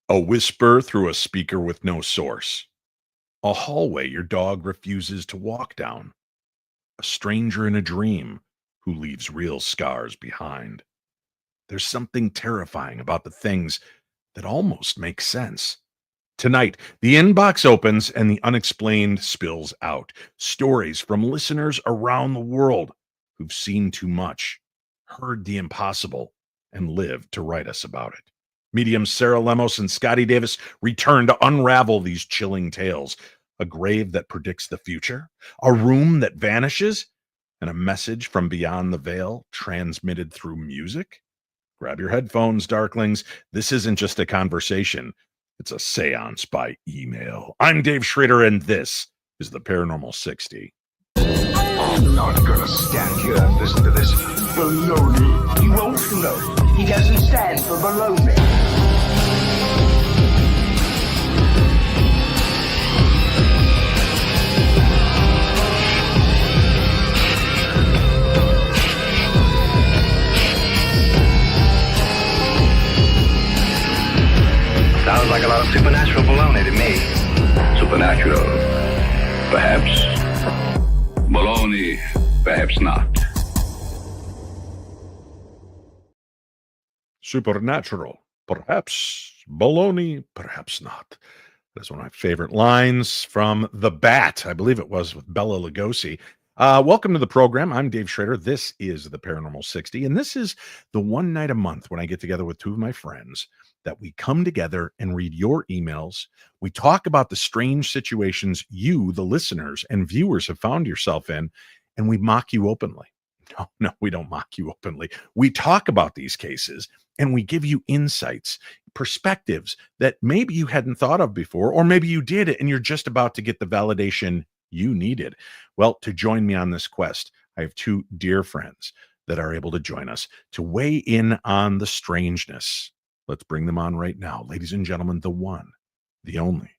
A whisper through a speaker with no source. A hallway your dog refuses to walk down. A stranger in a dream who leaves real scars behind. There's something terrifying about the things that almost make sense. Tonight, the inbox opens and the unexplained spills out. Stories from listeners around the world who've seen too much, heard the impossible, and lived to write us about it. Mediums Sarah Lemos and Scotty Davis return to unravel these chilling tales. A grave that predicts the future, a room that vanishes, and a message from beyond the veil transmitted through music. Grab your headphones, Darklings. This isn't just a conversation. It's a seance by email. I'm Dave Schrader, and this is the Paranormal 60. I'm not gonna stand here and listen to this baloney. You won't know. He doesn't stand for baloney. Sounds like a lot of supernatural baloney to me. Supernatural, perhaps. Baloney, perhaps not. Supernatural, perhaps. Baloney, perhaps not. That's one of my favorite lines from The Bat. I believe it was with Bela Lugosi. Welcome to the program. I'm Dave Schrader. This is the Paranormal 60, and this is the one night a month when I get together with two of my friends that we come together and read your emails. We talk about the strange situations you, the listeners and viewers, have found yourself in, and we mock you openly. No, we don't mock you openly. We talk about these cases, and we give you insights, perspectives that maybe you hadn't thought of before, or maybe you did, and you're just about to get the validation you needed. Well, to join me on this quest, I have two dear friends that are able to join us to weigh in on the strangeness. Let's bring them on right now. Ladies and gentlemen, the one, the only,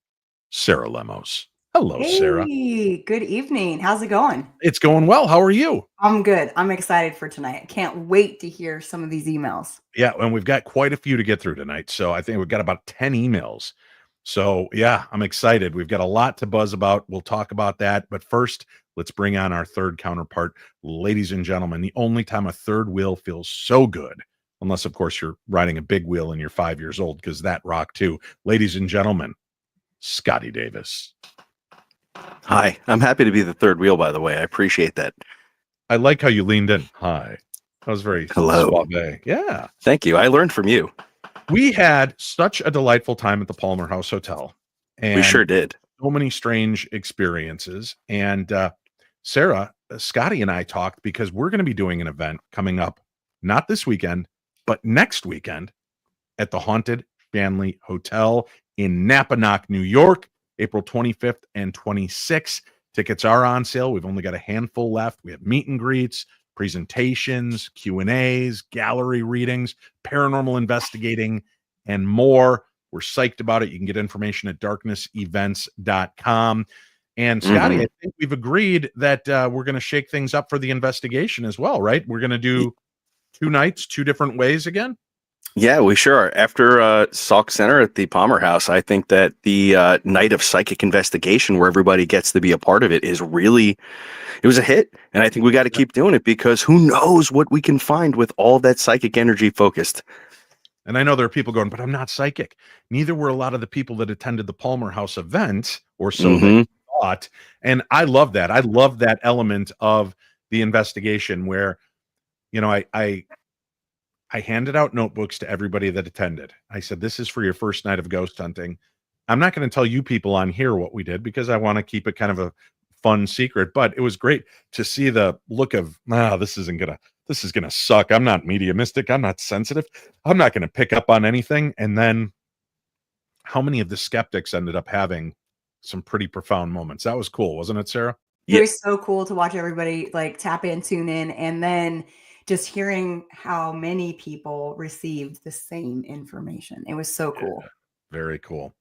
Sarah Lemos. Hello, Hey, Sarah. good evening. How's it going? It's going well. How are you? I'm good. I'm excited for tonight. I can't wait to hear some of these emails. Yeah, and we've got quite a few to get through tonight. So I think we've got about 10 emails. So yeah, I'm excited. We've got a lot to buzz about. We'll talk about that. But first, let's bring on our third counterpart. Ladies and gentlemen, the only time a third wheel feels so good, unless, of course, you're riding a big wheel and you're 5 years old, because that rock too. Ladies and gentlemen, Scotty Davis. Hi, I'm happy to be the third wheel, by the way. I appreciate that. I like how you leaned in. Hi. That was very Hello. suave. Yeah. Thank you. I learned from you. We had such a delightful time at the Palmer House Hotel. And We sure did. so many strange experiences. And Sarah, Scotty and I talked because we're going to be doing an event coming up, not this weekend, but next weekend at the Haunted Family Hotel in Napanoch, New York, April 25th and 26th. Tickets are on sale. We've only got a handful left. We have meet and greets, presentations, Q&As, gallery readings, paranormal investigating, and more. We're psyched about it. You can get information at darknessevents.com. And Scotty, I think we've agreed that we're going to shake things up for the investigation as well, right? We're going to do 2 nights, 2 different ways again. Yeah, we sure are. After Salk Center at the Palmer House, I think that the night of psychic investigation where everybody gets to be a part of it is really, it was a hit. And I think we got to keep doing it because who knows what we can find with all that psychic energy focused. And I know there are people going, but I'm not psychic. Neither were a lot of the people that attended the Palmer House event, or so they thought. And I love that. I love that element of the investigation where, you know, I handed out notebooks to everybody that attended. I said, this is for your first night of ghost hunting. I'm not going to tell you people on here what we did because I want to keep it kind of a fun secret, but it was great to see the look of, this is going to suck. I'm not mediumistic. I'm not sensitive. I'm not going to pick up on anything. And then how many of the skeptics ended up having some pretty profound moments? That was cool. Wasn't it, Sarah? It was so cool to watch everybody like tap in, tune in, and then just hearing how many people received the same information. It was so cool. Yeah, very cool.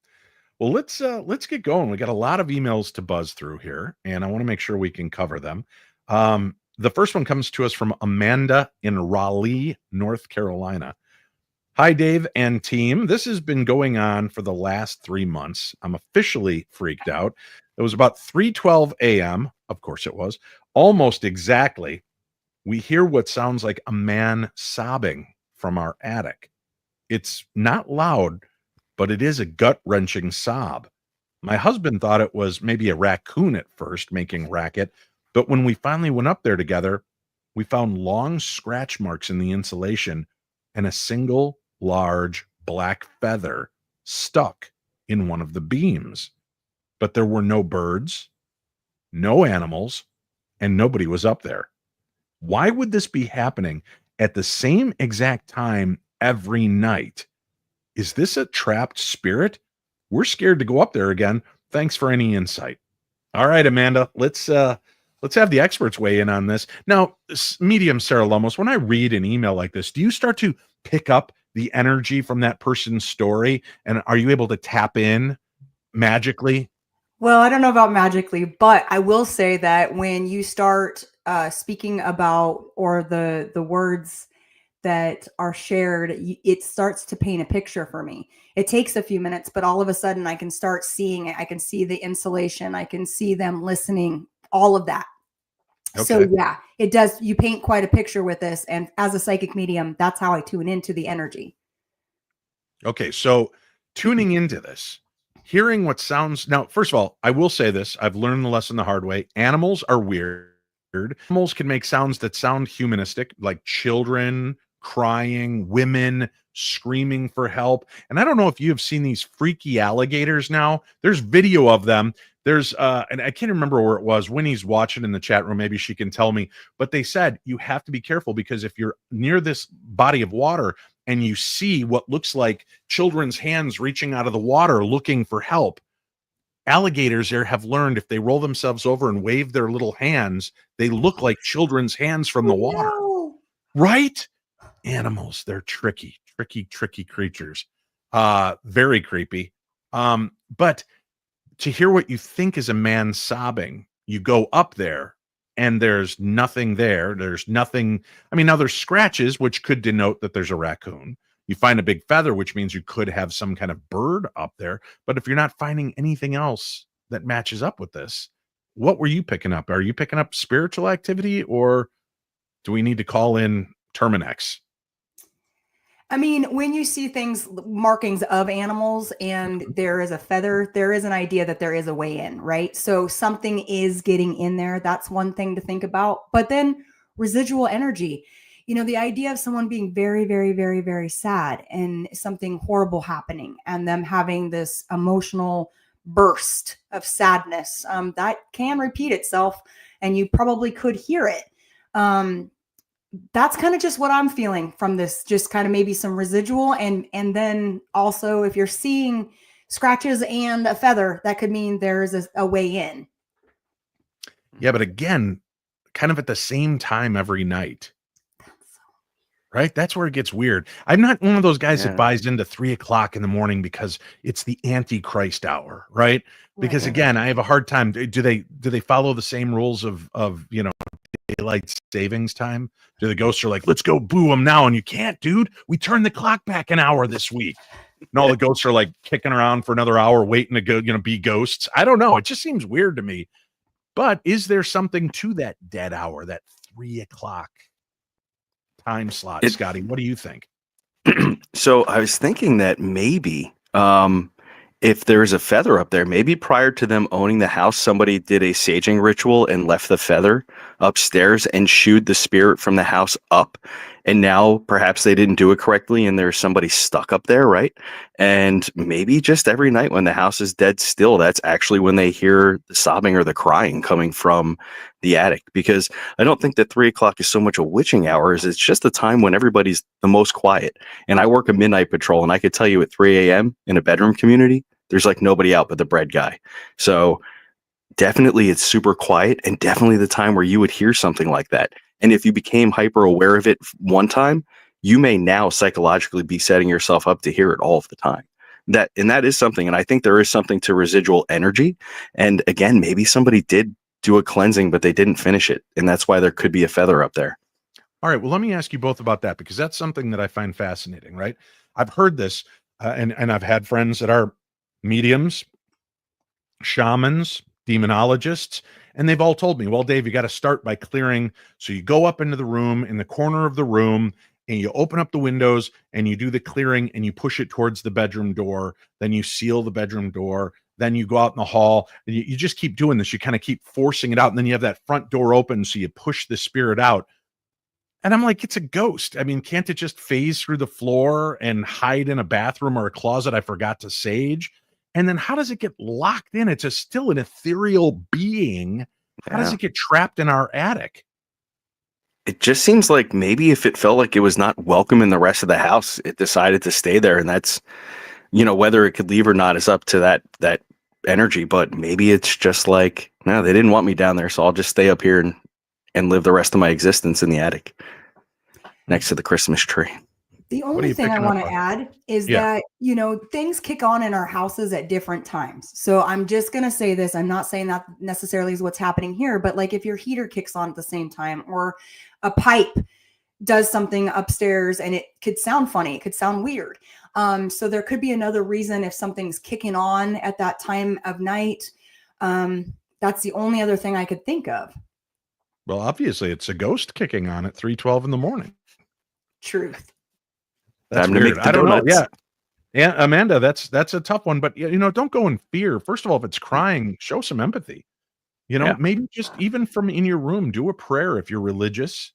Well, let's get going. We got a lot of emails to buzz through here, and I want to make sure we can cover them. The first one comes to us from Amanda in Raleigh, North Carolina. Hi, Dave and team. This has been going on for the last 3 months. I'm officially freaked out. It was about 3:12 a.m. Of course it was. Almost exactly. We hear what sounds like a man sobbing from our attic. It's not loud, but it is a gut-wrenching sob. My husband thought it was maybe a raccoon at first making racket, but when we finally went up there together, we found long scratch marks in the insulation and a single large black feather stuck in one of the beams. But there were no birds, no animals, and nobody was up there. Why would this be happening at the same exact time every night? Is this a trapped spirit? We're scared to go up there again. Thanks for any insight. All right, Amanda, let's have the experts weigh in on this. Now, medium Sarah Lemos, when I read an email like this, do you start to pick up the energy from that person's story? And are you able to tap in magically? Well, I don't know about magically, but I will say that when you start speaking about or the words that are shared, it starts to paint a picture for me. It takes a few minutes, but all of a sudden I can start seeing it. I can see the insulation. I can see them listening, all of that. Okay. So yeah, it does. You paint quite a picture with this. And as a psychic medium, that's how I tune into the energy. Okay, so tuning into this, hearing what sounds now, first of all, I will say this. I've learned the lesson the hard way. Animals are weird. Animals can make sounds that sound humanistic, like children crying, women screaming for help. And I don't know if you have seen these freaky alligators now. There's video of them. There's and I can't remember where it was. Winnie's watching in the chat room. Maybe she can tell me. But they said you have to be careful because if you're near this body of water and you see what looks like children's hands reaching out of the water looking for help, alligators there have learned if they roll themselves over and wave their little hands, they look like children's hands from the water. No. Right? Animals, they're tricky creatures. Very creepy. But to hear what you think is a man sobbing, you go up there and there's nothing there. There's nothing. I mean, now there's scratches, which could denote that there's a raccoon. You find a big feather, which means you could have some kind of bird up there. But if you're not finding anything else that matches up with this, what were you picking up? Are you picking up spiritual activity, or do we need to call in Terminex? I mean, when you see things, markings of animals, and there is a feather, there is an idea that there is a way in, right? So something is getting in there. That's one thing to think about. But then residual energy, the idea of someone being very, very, very, very sad and something horrible happening and them having this emotional burst of sadness, that can repeat itself and you probably could hear it. That's kind of just what I'm feeling from this, just kind of maybe some residual. And then also if you're seeing scratches and a feather, that could mean there's a way in. Yeah, but again, kind of at the same time every night. Right? That's where it gets weird. I'm not one of those guys that buys into 3 o'clock in the morning because it's the Antichrist hour, right? Because again, I have a hard time. Do they follow the same rules of daylight savings time? Do the ghosts are like, let's go boo them now, and you can't, dude. We turned the clock back an hour this week, and all the ghosts are like kicking around for another hour, waiting to go, be ghosts. I don't know. It just seems weird to me. But is there something to that dead hour, that 3 o'clock time slot, Scotty? What do you think? So I was thinking that maybe if there's a feather up there, maybe prior to them owning the house, somebody did a saging ritual and left the feather upstairs and shooed the spirit from the house up. And now perhaps they didn't do it correctly and there's somebody stuck up there, right? And maybe just every night when the house is dead still, that's actually when they hear the sobbing or the crying coming from the attic. Because I don't think that 3 o'clock is so much a witching hours. It's just the time when everybody's the most quiet. And I work a midnight patrol, and I could tell you at 3 a.m. in a bedroom community, there's like nobody out but the bread guy. So definitely it's super quiet, and definitely the time where you would hear something like that. And if you became hyper aware of it one time, you may now psychologically be setting yourself up to hear it all of the time. That is something. And I think there is something to residual energy. And again, maybe somebody did do a cleansing, but they didn't finish it. And that's why there could be a feather up there. All right. Well, let me ask you both about that, because that's something that I find fascinating, right? I've heard this, and I've had friends that are mediums, shamans, demonologists, and they've all told me, well, Dave, you got to start by clearing. So you go up into the room, in the corner of the room, and you open up the windows and you do the clearing and you push it towards the bedroom door. Then you seal the bedroom door. Then you go out in the hall and you just keep doing this. You kind of keep forcing it out. And then you have that front door open. So you push the spirit out. And I'm like, it's a ghost. I mean, can't it just phase through the floor and hide in a bathroom or a closet I forgot to sage? And then how does it get locked in? It's still an ethereal being. How does it get trapped in our attic? It just seems like maybe if it felt like it was not welcome in the rest of the house, it decided to stay there. And that's, whether it could leave or not is up to that energy. But maybe it's just like, no, they didn't want me down there, so I'll just stay up here and live the rest of my existence in the attic next to the Christmas tree. The only thing I want to add is that, things kick on in our houses at different times. So I'm just going to say this. I'm not saying that necessarily is what's happening here, but like if your heater kicks on at the same time, or a pipe does something upstairs and it could sound funny, it could sound weird. So there could be another reason if something's kicking on at that time of night. That's the only other thing I could think of. Well, obviously it's a ghost kicking on at 3:12 in the morning. Truth. That's weird. I don't know. Yeah, Amanda, that's a tough one. But don't go in fear. First of all, if it's crying, show some empathy. Maybe just even from in your room, do a prayer if you're religious.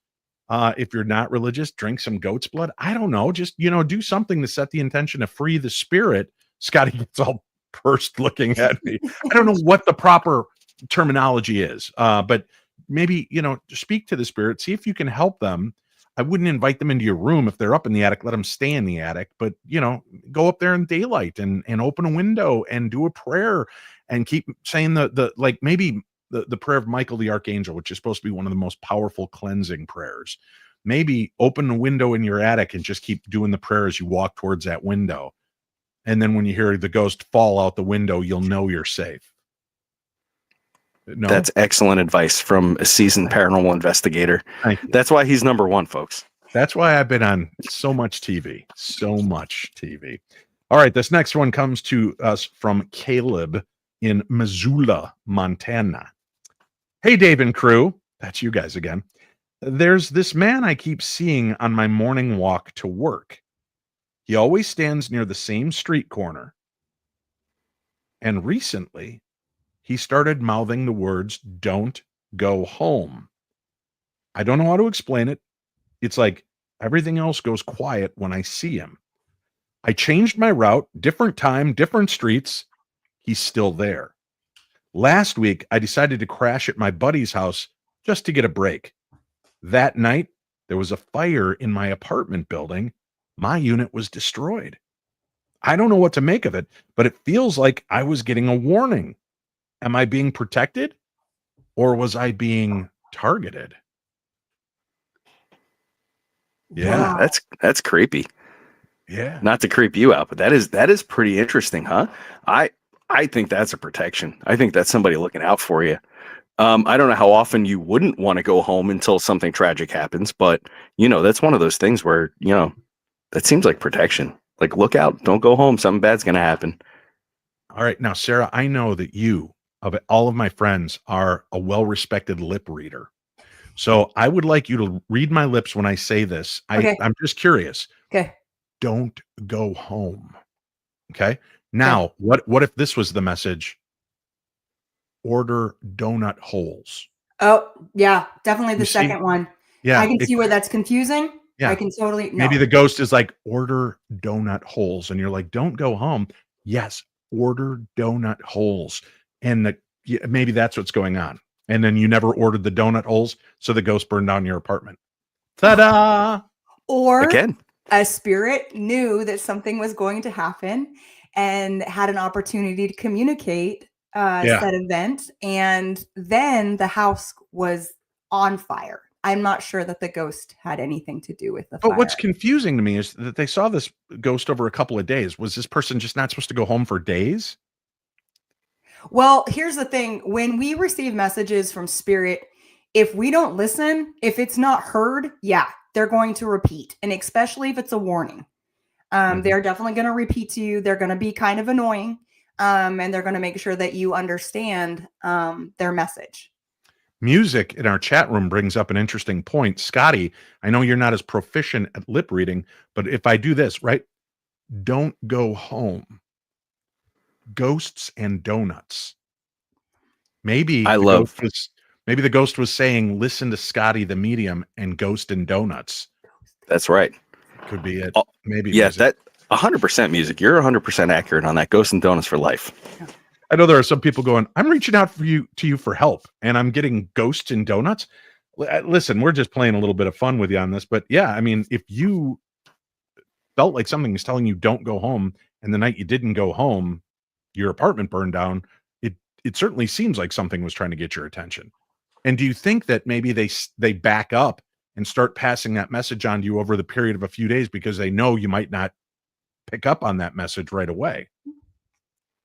If you're not religious, drink some goat's blood. I don't know. Just do something to set the intention to free the spirit. Scotty gets all pursed looking at me. I don't know what the proper terminology is, but maybe speak to the spirit. See if you can help them. I wouldn't invite them into your room if they're up in the attic. Let them stay in the attic, but go up there in daylight and open a window and do a prayer and keep saying maybe the prayer of Michael the Archangel, which is supposed to be one of the most powerful cleansing prayers. Maybe open a window in your attic and just keep doing the prayer as you walk towards that window. And then when you hear the ghost fall out the window, you'll know you're safe. No? That's excellent advice from a seasoned paranormal investigator. That's why he's number one, folks. That's why I've been on so much TV. All right, this next one comes to us from Caleb in Missoula, Montana. Hey, Dave and crew. That's you guys again. There's this man I keep seeing on my morning walk to work. He always stands near the same street corner. And recently, he started mouthing the words, "Don't go home." I don't know how to explain it. It's like everything else goes quiet when I see him. I changed my route, different time, different streets. He's still there. Last week, I decided to crash at my buddy's house just to get a break. That night, there was a fire in my apartment building. My unit was destroyed. I don't know what to make of it, but it feels like I was getting a warning. Am I being protected, or was I being targeted? Yeah, that's creepy. Yeah. Not to creep you out, but that is pretty interesting, huh? I think that's a protection. I think that's somebody looking out for you. I don't know how often you wouldn't want to go home until something tragic happens, but that's one of those things where, that seems like protection. Like, look out, don't go home. Something bad's going to happen. All right. Now, Sarah, I know that you, of all of my friends, are a well-respected lip reader. So I would like you to read my lips when I say this. Okay. I'm just curious. Okay. Don't go home. Okay. Now, what if this was the message? Order donut holes. Oh, yeah, definitely the second one. Yeah. I can see where that's confusing. Yeah. I can totally. No. Maybe the ghost is like, order donut holes. And you're like, don't go home. Yes. Order donut holes. And maybe that's what's going on. And then you never ordered the donut holes. So the ghost burned down your apartment. Ta-da! Or again, a spirit knew that something was going to happen and had an opportunity to communicate said event, and then the house was on fire. I'm not sure that the ghost had anything to do with the fire. But what's confusing to me is that they saw this ghost over a couple of days. Was this person just not supposed to go home for days? Well, here's the thing. When we receive messages from spirit, if we don't listen, if it's not heard, yeah, they're going to repeat. And especially if it's a warning. They're definitely going to repeat to you. They're going to be kind of annoying. And they're going to make sure that you understand their message. Music in our chat room brings up an interesting point. Scotty, I know you're not as proficient at lip reading, but if I do this, right? Don't go home. Ghosts and donuts. Maybe the ghost was saying, listen to Scotty the medium and Ghost and Donuts. That's right. Could be it. Maybe. Yeah, that 100% music. You're 100% accurate on that. Ghost and Donuts for life. I know there are some people going, I'm reaching out to you for help, and I'm getting Ghosts and Donuts. Listen, we're just playing a little bit of fun with you on this, but yeah, I mean, if you felt like something is telling you don't go home, and the night you didn't go home, your apartment burned down, it certainly seems like something was trying to get your attention. And do you think that maybe they back up and start passing that message on to you over the period of a few days because they know you might not pick up on that message right away?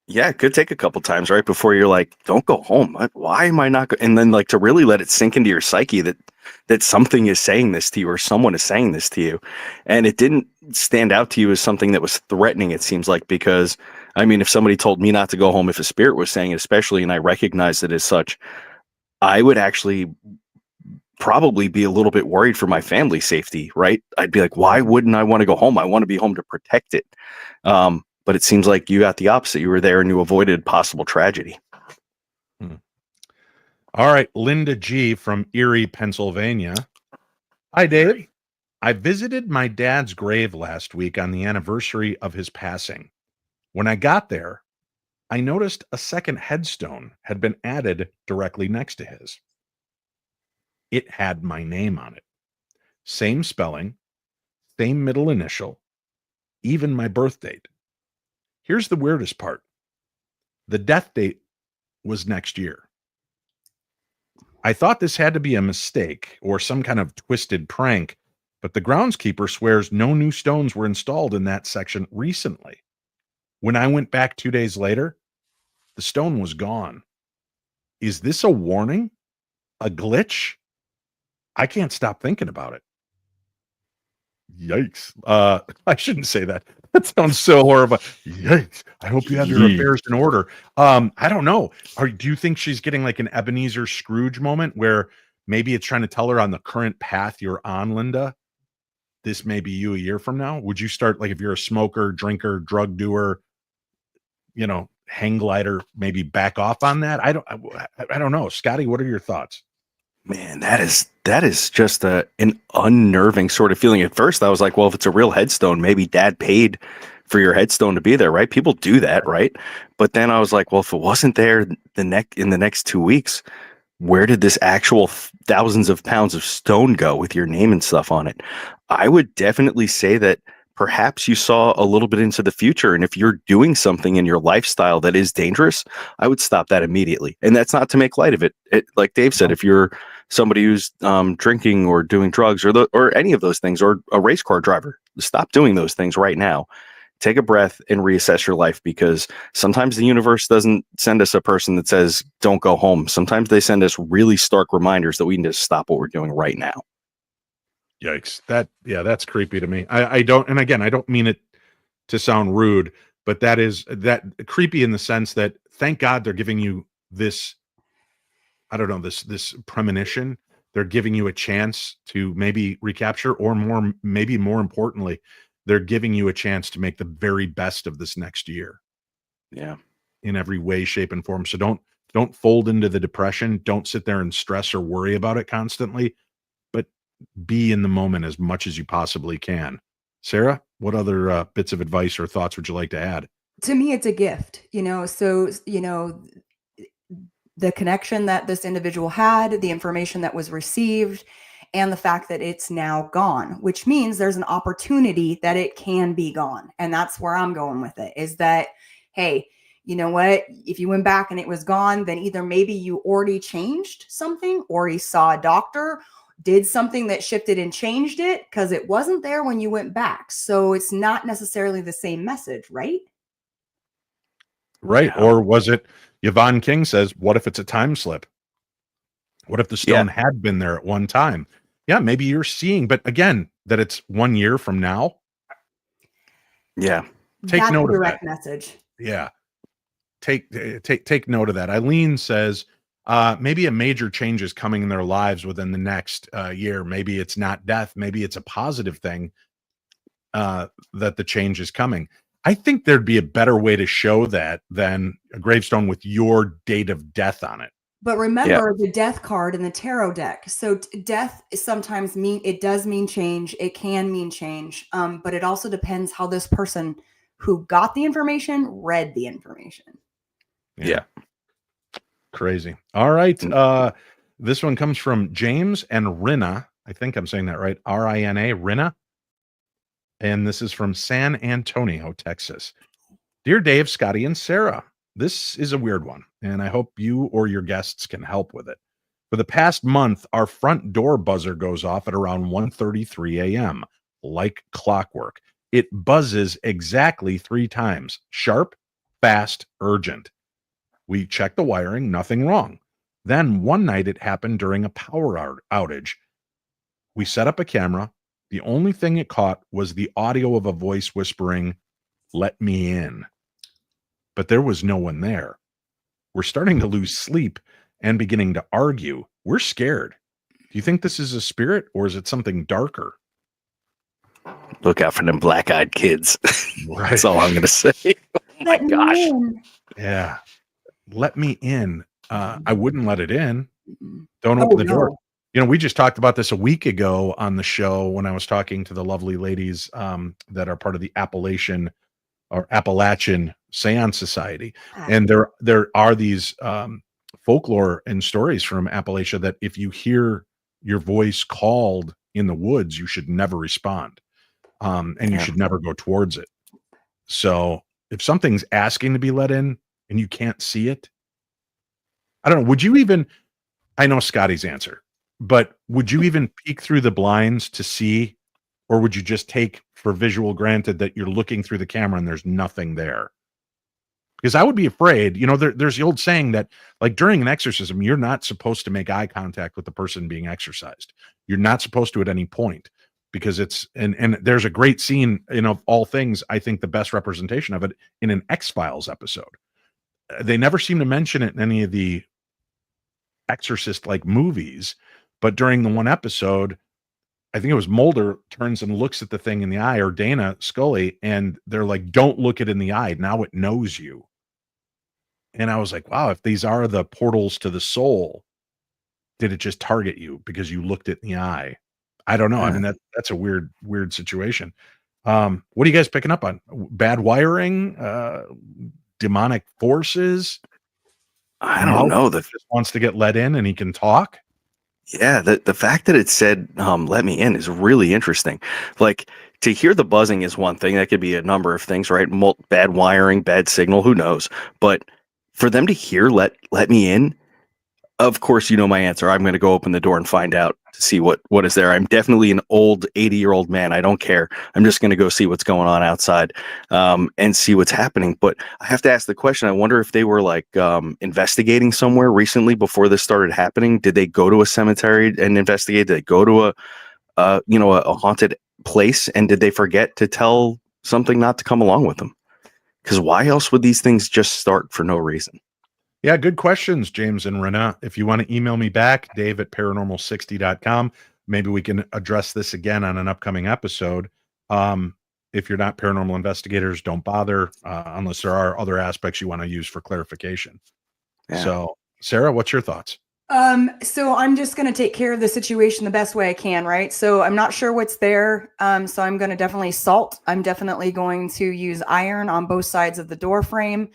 Yeah, it could take a couple times, right? Before you're like, don't go home. Why am I not? And then like to really let it sink into your psyche that something is saying this to you or someone is saying this to you. And it didn't stand out to you as something that was threatening, it seems like, because I mean, if somebody told me not to go home, if a spirit was saying it, especially, and I recognized it as such, I would actually probably be a little bit worried for my family's safety, right? I'd be like, why wouldn't I want to go home? I want to be home to protect it. But it seems like you got the opposite. You were there and you avoided possible tragedy. All right. Linda G from Erie, Pennsylvania. Hi, Dave. I visited my dad's grave last week on the anniversary of his passing. When I got there, I noticed a second headstone had been added directly next to his. It had my name on it. Same spelling, same middle initial, even my birth date. Here's the weirdest part. The death date was next year. I thought this had to be a mistake or some kind of twisted prank, but the groundskeeper swears no new stones were installed in that section recently. When I went back 2 days later, the stone was gone. Is this a warning? A glitch? I can't stop thinking about it. Yikes. I shouldn't say that. That sounds so horrible. Yikes. I hope you have your affairs in order. I don't know. Do you think she's getting like an Ebenezer Scrooge moment where maybe it's trying to tell her on the current path you're on, Linda? This may be you a year from now. Would you start, like, if you're a smoker, drinker, drug doer, hang glider, maybe back off on that? I don't know. Scotty, what are your thoughts? Man, that is just an unnerving sort of feeling. At first, I was like, well, if it's a real headstone, maybe Dad paid for your headstone to be there, right? People do that, right? But then I was like, well, if it wasn't there in the next 2 weeks, where did this actual thousands of pounds of stone go with your name and stuff on it? I would definitely say that perhaps you saw a little bit into the future. And if you're doing something in your lifestyle that is dangerous, I would stop that immediately. And that's not to make light of it. Like Dave said, if you're somebody who's drinking or doing drugs or any of those things, or a race car driver, stop doing those things right now. Take a breath and reassess your life, because sometimes the universe doesn't send us a person that says, don't go home. Sometimes they send us really stark reminders that we need to stop what we're doing right now. Yikes. That's creepy to me. I don't mean it to sound rude, but that is creepy in the sense that, thank God they're giving you this, I don't know, this premonition. They're giving you a chance to maybe recapture, or maybe more importantly, they're giving you a chance to make the very best of this next year. Yeah. In every way, shape, and form. So don't fold into the depression. Don't sit there and stress or worry about it constantly, but be in the moment as much as you possibly can. Sarah, what other bits of advice or thoughts would you like to add? To me, it's a gift, so, the connection that this individual had, the information that was received, and the fact that it's now gone, which means there's an opportunity that it can be gone. And that's where I'm going with it, is that, hey, you know what? If you went back and it was gone, then either maybe you already changed something, or you saw a doctor, did something that shifted and changed it, because it wasn't there when you went back. So it's not necessarily the same message, right? Right. Yeah. Or was it, Yvonne King says, what if it's a time slip? What if the stone had been there at one time? Yeah, maybe you're seeing, but again, that it's 1 year from now. Yeah. Take That's a note of direct that. message. Yeah. Take note of that. Eileen says maybe a major change is coming in their lives within the next year. Maybe it's not death. Maybe it's a positive thing that the change is coming. I think there'd be a better way to show that than a gravestone with your date of death on it. But remember the death card in the tarot deck. So death is sometimes it does mean change. It can mean change. But it also depends how this person who got the information read the information. Yeah. Crazy. All right. This one comes from James and Rina. I think I'm saying that right. Rina, Rina. And this is from San Antonio, Texas. Dear Dave, Scotty, and Sarah, this is a weird one, and I hope you or your guests can help with it. For the past month, our front door buzzer goes off at around 1:33 a.m., like clockwork. It buzzes exactly 3 times. Sharp, fast, urgent. We check the wiring, nothing wrong. Then one night it happened during a power outage. We set up a camera. The only thing it caught was the audio of a voice whispering, "Let me in." But there was no one there. We're starting to lose sleep and beginning to argue. We're scared. Do you think this is a spirit or is it something darker? Look out for them black-eyed kids. Right. That's all I'm going to say. Oh my gosh. Yeah. Let me in. I wouldn't let it in. Don't open the door. You know, we just talked about this a week ago on the show when I was talking to the lovely ladies that are part of the Appalachian Seance Society. And there are these folklore and stories from Appalachia that if you hear your voice called in the woods, you should never respond. And you should never go towards it. So if something's asking to be let in and you can't see it, I don't know. Would you even, I know Scotty's answer, but would you even peek through the blinds to see, or would you just take for visual granted that you're looking through the camera and there's nothing there? Because I would be afraid, you know, there's the old saying that like during an exorcism, you're not supposed to make eye contact with the person being exorcised. You're not supposed to at any point because it's, and there's a great scene, you know, of all things, I think the best representation of it in an X-Files episode. They never seem to mention it in any of the exorcist like movies, but during the one episode, I think it was Mulder turns and looks at the thing in the eye, or Dana Scully, and they're like, "Don't look it in the eye. Now it knows you." And I was like, wow, if these are the portals to the soul, did it just target you because you looked it in the eye? I don't know. I mean, that's a weird situation. What are you guys picking up on? Bad wiring, demonic forces? I don't know. That just wants to get let in and he can talk. Yeah, the fact that it said "let me in" is really interesting. Like, to hear the buzzing is one thing. That could be a number of things, right? Bad wiring, bad signal, who knows? But for them to hear "let me in," of course, you know my answer. I'm going to go open the door and find out to see what is there. I'm definitely an old 80-year-old man. I don't care. I'm just going to go see what's going on outside and see what's happening. But I have to ask the question. I wonder if they were like investigating somewhere recently before this started happening. Did they go to a cemetery and investigate? Did they go to a haunted place? And did they forget to tell something not to come along with them? Because why else would these things just start for no reason? Yeah, good questions, James and Rena. If you want to email me back, dave@paranormal60.com. Maybe we can address this again on an upcoming episode. If you're not paranormal investigators, don't bother unless there are other aspects you want to use for clarification. Yeah. So, Sarah, what's your thoughts? So I'm just going to take care of the situation the best way I can, right? So I'm not sure what's there. So I'm going to definitely salt. I'm definitely going to use iron on both sides of the door frame.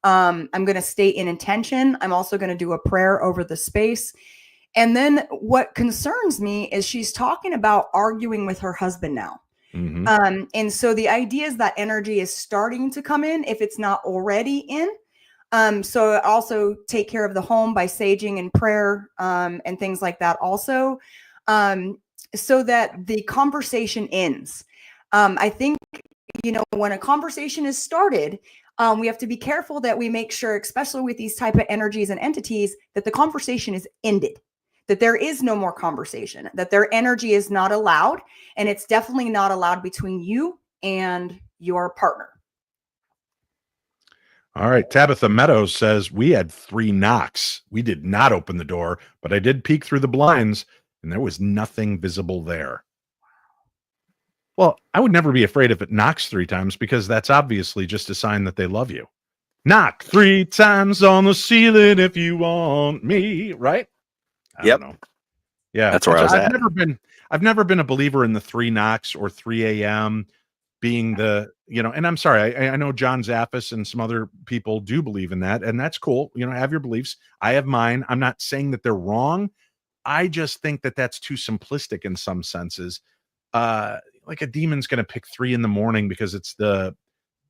I'm going to state in intention. I'm also going to do a prayer over the space. And then what concerns me is she's talking about arguing with her husband now. Mm-hmm. And so the idea is that energy is starting to come in if it's not already in. So also take care of the home by saging and prayer and things like that also, so that the conversation ends. I think, when a conversation is started, we have to be careful that we make sure, especially with these type of energies and entities, that the conversation is ended, that there is no more conversation, that their energy is not allowed. And it's definitely not allowed between you and your partner. All right. Tabitha Meadows says we had 3 knocks. We did not open the door, but I did peek through the blinds and there was nothing visible there. Well, I would never be afraid if it knocks 3 times because that's obviously just a sign that they love you. Knock 3 times on the ceiling if you want me, right? I Yep. don't know. Yeah. That's where I was at. I've never been a believer in the 3 knocks or 3 a.m. being the, and I'm sorry, I know John Zaffis and some other people do believe in that, and that's cool. Have your beliefs. I have mine. I'm not saying that they're wrong. I just think that that's too simplistic in some senses. Like a demon's going to pick 3 in the morning because it's the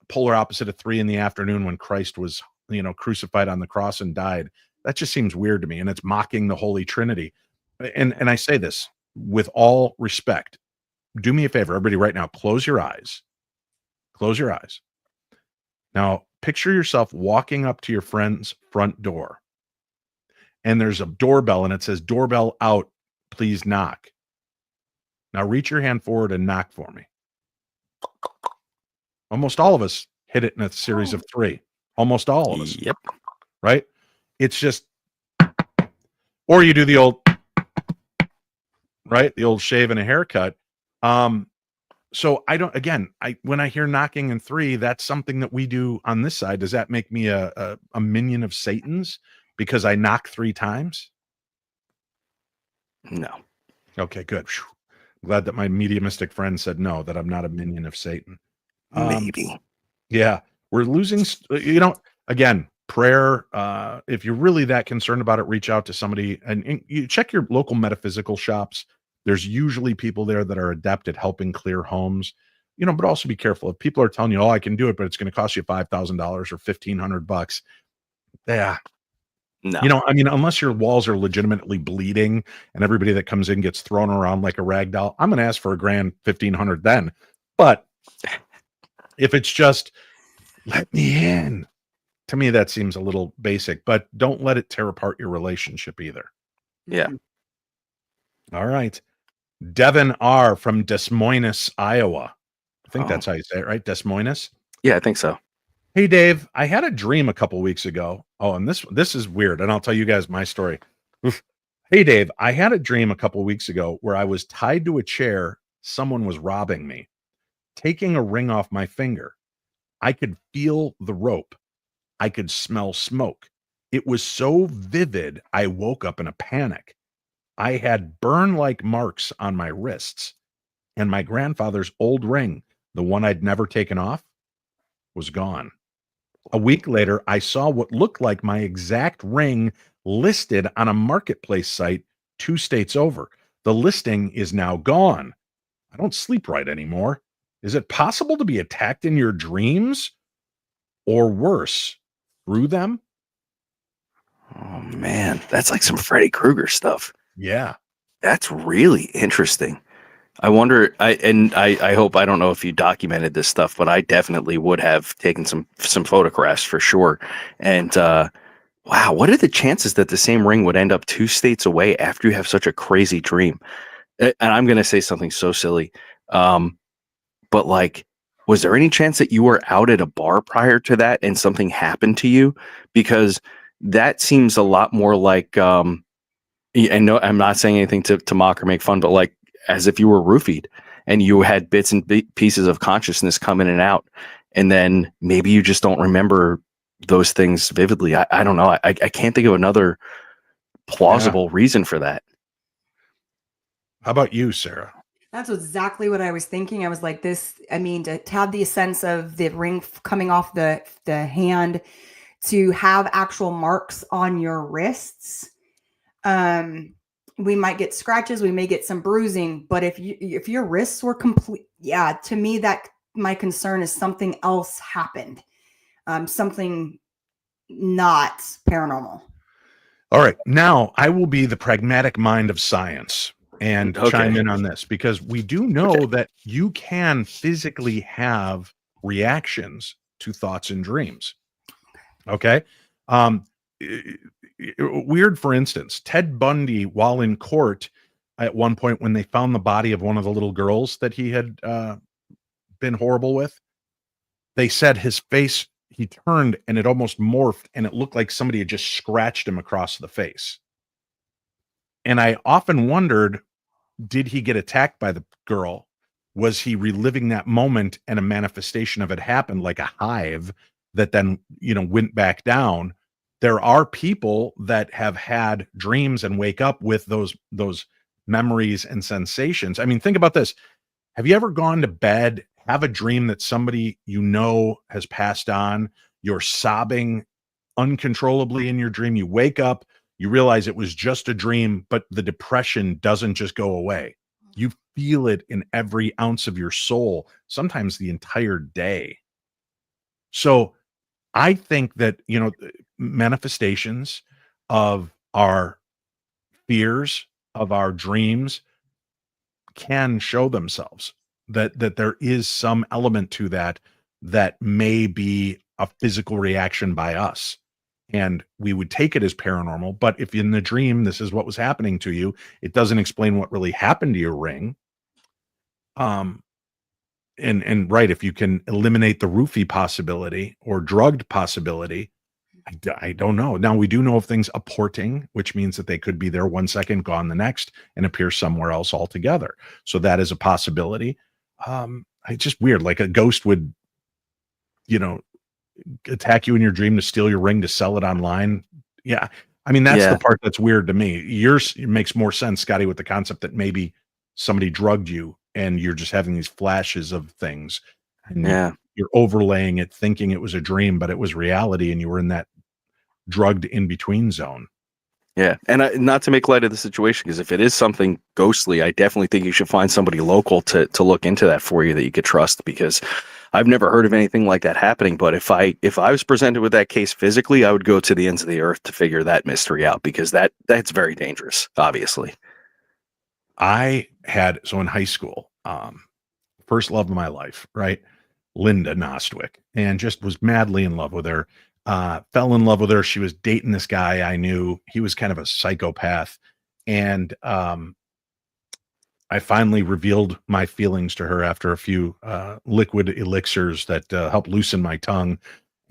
polar opposite of 3 in the afternoon when Christ was, crucified on the cross and died. That just seems weird to me, and it's mocking the Holy Trinity. And I say this with all respect. Do me a favor, everybody, right now, close your eyes. Close your eyes. Now, picture yourself walking up to your friend's front door, and there's a doorbell, and it says, "Doorbell out, please knock." Now, reach your hand forward and knock for me. Almost all of us hit it in a series of 3. Almost all of us. Yep. Right? It's just, or you do the old, right? The old shave and a haircut. So when I hear knocking in 3, that's something that we do on this side. Does that make me a minion of Satan's because I knock 3 times? No. Okay, good. Whew. I'm glad that my mediumistic friend said no, that I'm not a minion of Satan. Maybe. Yeah, we're losing, again, prayer. If you're really that concerned about it, reach out to somebody and you check your local metaphysical shops. There's usually people there that are adept at helping clear homes, but also be careful. If people are telling you, "Oh, I can do it, but it's going to cost you $5,000 or $1,500. Yeah. No. Unless your walls are legitimately bleeding and everybody that comes in gets thrown around like a rag doll, I'm going to ask for $1,000, $1,500 then. But if it's just, let me in, to me, that seems a little basic, but don't let it tear apart your relationship either. Yeah. All right. Devin R. from Des Moines, Iowa. I think that's how you say it, right? Des Moines? Yeah, I think so. Hey, Dave, I had a dream a couple weeks ago. Oh, and this is weird, and I'll tell you guys my story. Hey, Dave, I had a dream a couple weeks ago where I was tied to a chair. Someone was robbing me, taking a ring off my finger. I could feel the rope. I could smell smoke. It was so vivid, I woke up in a panic. I had burn-like marks on my wrists, and my grandfather's old ring, the one I'd never taken off, was gone. A week later, I saw what looked like my exact ring listed on a marketplace site 2 states over. The listing is now gone. I don't sleep right anymore. Is it possible to be attacked in your dreams? Or worse, through them? Oh, man. That's like some Freddy Krueger stuff. Yeah. That's really interesting. I wonder, I hope, I don't know if you documented this stuff, but I definitely would have taken some photographs for sure. And wow, what are the chances that the same ring would end up 2 states away after you have such a crazy dream? And I'm going to say something so silly. But like, was there any chance that you were out at a bar prior to that and something happened to you? Because that seems a lot more like, and no, I'm not saying anything to mock or make fun, but like as if you were roofied and you had bits and pieces of consciousness come in and out. And then maybe you just don't remember those things vividly. I don't know. I can't think of another plausible reason for that. How about you, Sarah? That's exactly what I was thinking. I was like, to have the sense of the ring coming off the hand, to have actual marks on your wrists. We might get scratches, we may get some bruising, but if your wrists were complete, to me, that my concern is something else happened. Something not paranormal. All right. Now I will be the pragmatic mind of science and chime in on this, because we do know that you can physically have reactions to thoughts and dreams. Okay. Weird, for instance, Ted Bundy, while in court at one point when they found the body of one of the little girls that he had been horrible with, they said his face, he turned and it almost morphed and it looked like somebody had just scratched him across the face. And I often wondered, did he get attacked by the girl? Was he reliving that moment and a manifestation of it happened like a hive that then, went back down? There are people that have had dreams and wake up with those memories and sensations. I mean, think about this. Have you ever gone to bed, have a dream that somebody has passed on? You're sobbing uncontrollably in your dream. You wake up, you realize it was just a dream, but the depression doesn't just go away. You feel it in every ounce of your soul, sometimes the entire day. So I think that, manifestations of our fears, of our dreams can show themselves, that there is some element to that may be a physical reaction by us. And we would take it as paranormal. But if in the dream, this is what was happening to you, it doesn't explain what really happened to your ring. And right, if you can eliminate the roofie possibility or drugged possibility, I don't know. Now we do know of things apporting, which means that they could be there 1 second, gone the next, and appear somewhere else altogether. So that is a possibility. It's just weird. Like a ghost would, attack you in your dream to steal your ring to sell it online. Yeah. I mean, that's the part that's weird to me. Yours makes more sense, Scotty, with the concept that maybe somebody drugged you and you're just having these flashes of things. And you're overlaying it, thinking it was a dream, but it was reality, and you were in that drugged in between zone. Yeah. And not to make light of the situation, because if it is something ghostly, I definitely think you should find somebody local to look into that for you that you could trust, because I've never heard of anything like that happening. But if I was presented with that case physically, I would go to the ends of the earth to figure that mystery out, because that's very dangerous, obviously. So in high school, first love of my life, right? Linda Nostwick, and just was madly in love with her. Fell in love with her. She was dating this guy I knew. He was kind of a psychopath. And I finally revealed my feelings to her after a few liquid elixirs that helped loosen my tongue.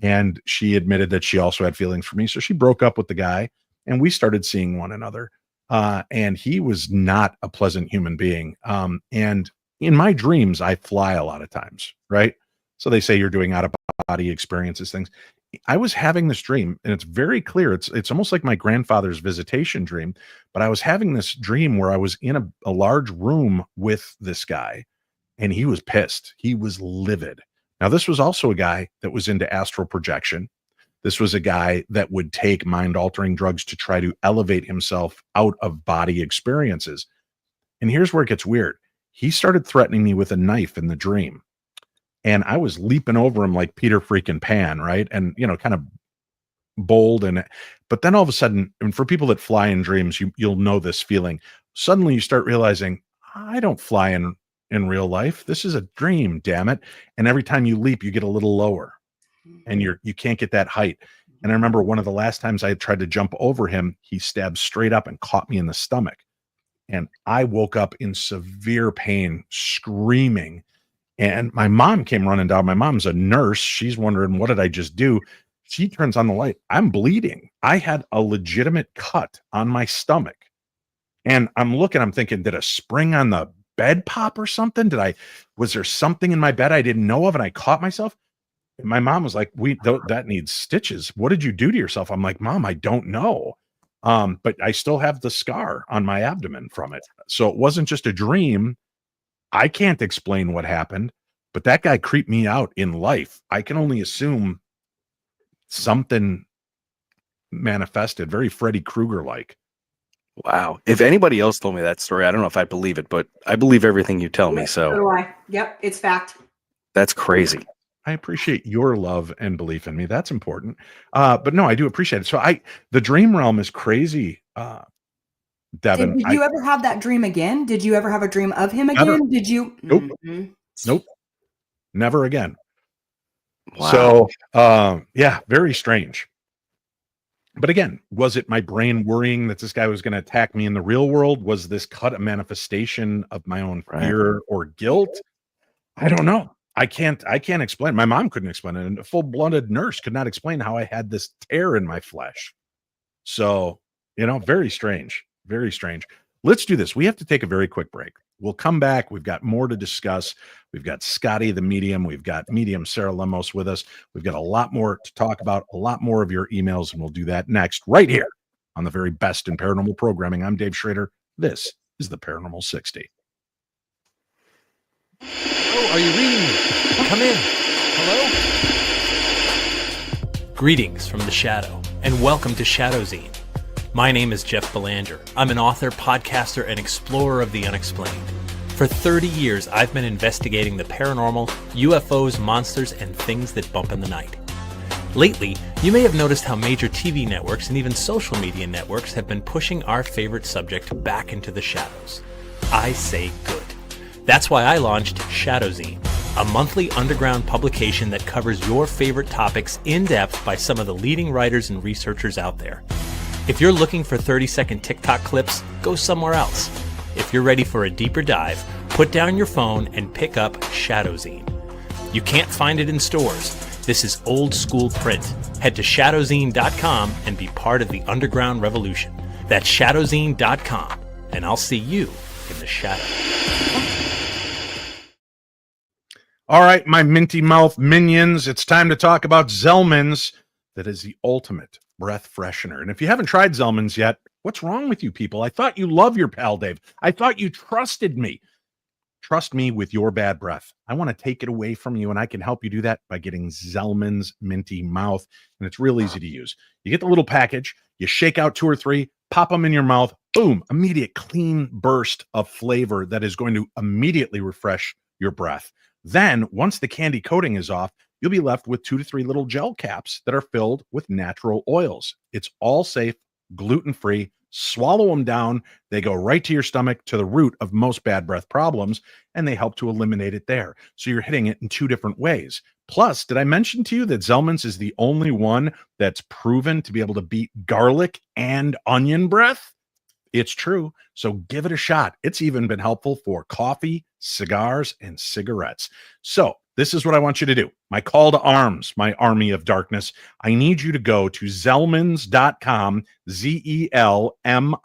And she admitted that she also had feelings for me. So she broke up with the guy and we started seeing one another. And he was not a pleasant human being. And in my dreams, I fly a lot of times, right? So they say you're doing out of body experiences, things. I was having this dream, and it's very clear. It's almost like my grandfather's visitation dream, but I was having this dream where I was in a large room with this guy, and he was pissed. He was livid. Now, this was also a guy that was into astral projection. This was a guy that would take mind-altering drugs to try to elevate himself out of body experiences. And here's where it gets weird. He started threatening me with a knife in the dream. And I was leaping over him like Peter freaking Pan, right? And, kind of bold. But then all of a sudden, and for people that fly in dreams, you'll know this feeling. Suddenly you start realizing, I don't fly in real life. This is a dream, damn it. And every time you leap, you get a little lower and you can't get that height. And I remember one of the last times I had tried to jump over him, he stabbed straight up and caught me in the stomach. And I woke up in severe pain, screaming. And my mom came running down. My mom's a nurse. She's wondering, what did I just do? She turns on the light. I'm bleeding. I had a legitimate cut on my stomach. And I'm thinking, did a spring on the bed pop or something? Was there something in my bed I didn't know of? And I caught myself. And my mom was like, that needs stitches. What did you do to yourself? I'm like, Mom, I don't know. But I still have the scar on my abdomen from it. So it wasn't just a dream. I can't explain what happened, but that guy creeped me out in life. I can only assume something manifested, very Freddy Krueger-like. Wow. If anybody else told me that story, I don't know if I believe it, but I believe everything you tell me. So do I. Yep, it's fact. That's crazy. I appreciate your love and belief in me. That's important. But no, I do appreciate it. So the dream realm is crazy. Devin, did you ever have that dream again? Did you ever have a dream of him again? Never. Did you? Nope. Mm-hmm. Nope. Never again. Wow. So, very strange. But again, was it my brain worrying that this guy was going to attack me in the real world? Was this cut a manifestation of my own fear or guilt? I don't know. I can't explain. My mom couldn't explain it. And a full-blooded nurse could not explain how I had this tear in my flesh. So, very strange. Very strange. Let's do this. We have to take a very quick break. We'll come back. We've got more to discuss. We've got Scotty, the medium. We've got medium Sarah Lemos with us. We've got a lot more to talk about, a lot more of your emails, and we'll do that next right here on the very best in paranormal programming. I'm Dave Schrader. This is the Paranormal 60. Oh, are you reading me? Come in. Hello? Greetings from the shadow, and welcome to Shadowzine. My name is Jeff Belanger. I'm an author, podcaster, and explorer of the unexplained. For 30 years, I've been investigating the paranormal, UFOs, monsters, and things that bump in the night. Lately, you may have noticed how major TV networks and even social media networks have been pushing our favorite subject back into the shadows. I say good. That's why I launched Shadowzine, a monthly underground publication that covers your favorite topics in depth by some of the leading writers and researchers out there. If you're looking for 30-second TikTok clips, go somewhere else. If you're ready for a deeper dive, put down your phone and pick up Shadowzine. You can't find it in stores. This is old school print. Head to shadowzine.com and be part of the underground revolution. That's shadowzine.com, and I'll see you in the shadow. All right, my minty mouth minions, it's time to talk about Zellman's. That is the ultimate breath freshener. And if you haven't tried Zellman's yet, what's wrong with you people? I thought you love your pal Dave. I thought you trusted me. Trust me with your bad breath. I want to take it away from you, and I can help you do that by getting Zellman's Minty Mouth. And it's real easy to use. You get the little package, you shake out 2 or 3, pop them in your mouth, boom, immediate clean burst of flavor that is going to immediately refresh your breath. Then, once the candy coating is off, you'll be left with 2 to 3 little gel caps that are filled with natural oils. It's all safe, gluten-free. Swallow them down. They go right to your stomach, to the root of most bad breath problems, and they help to eliminate it there. So you're hitting it in 2 different ways. Plus, did I mention to you that Zellman's is the only one that's proven to be able to beat garlic and onion breath? It's true. So give it a shot. It's even been helpful for coffee, cigars, and cigarettes. So this is what I want you to do. My call to arms, my army of darkness. I need you to go to Zellmans.com, Zellmins.com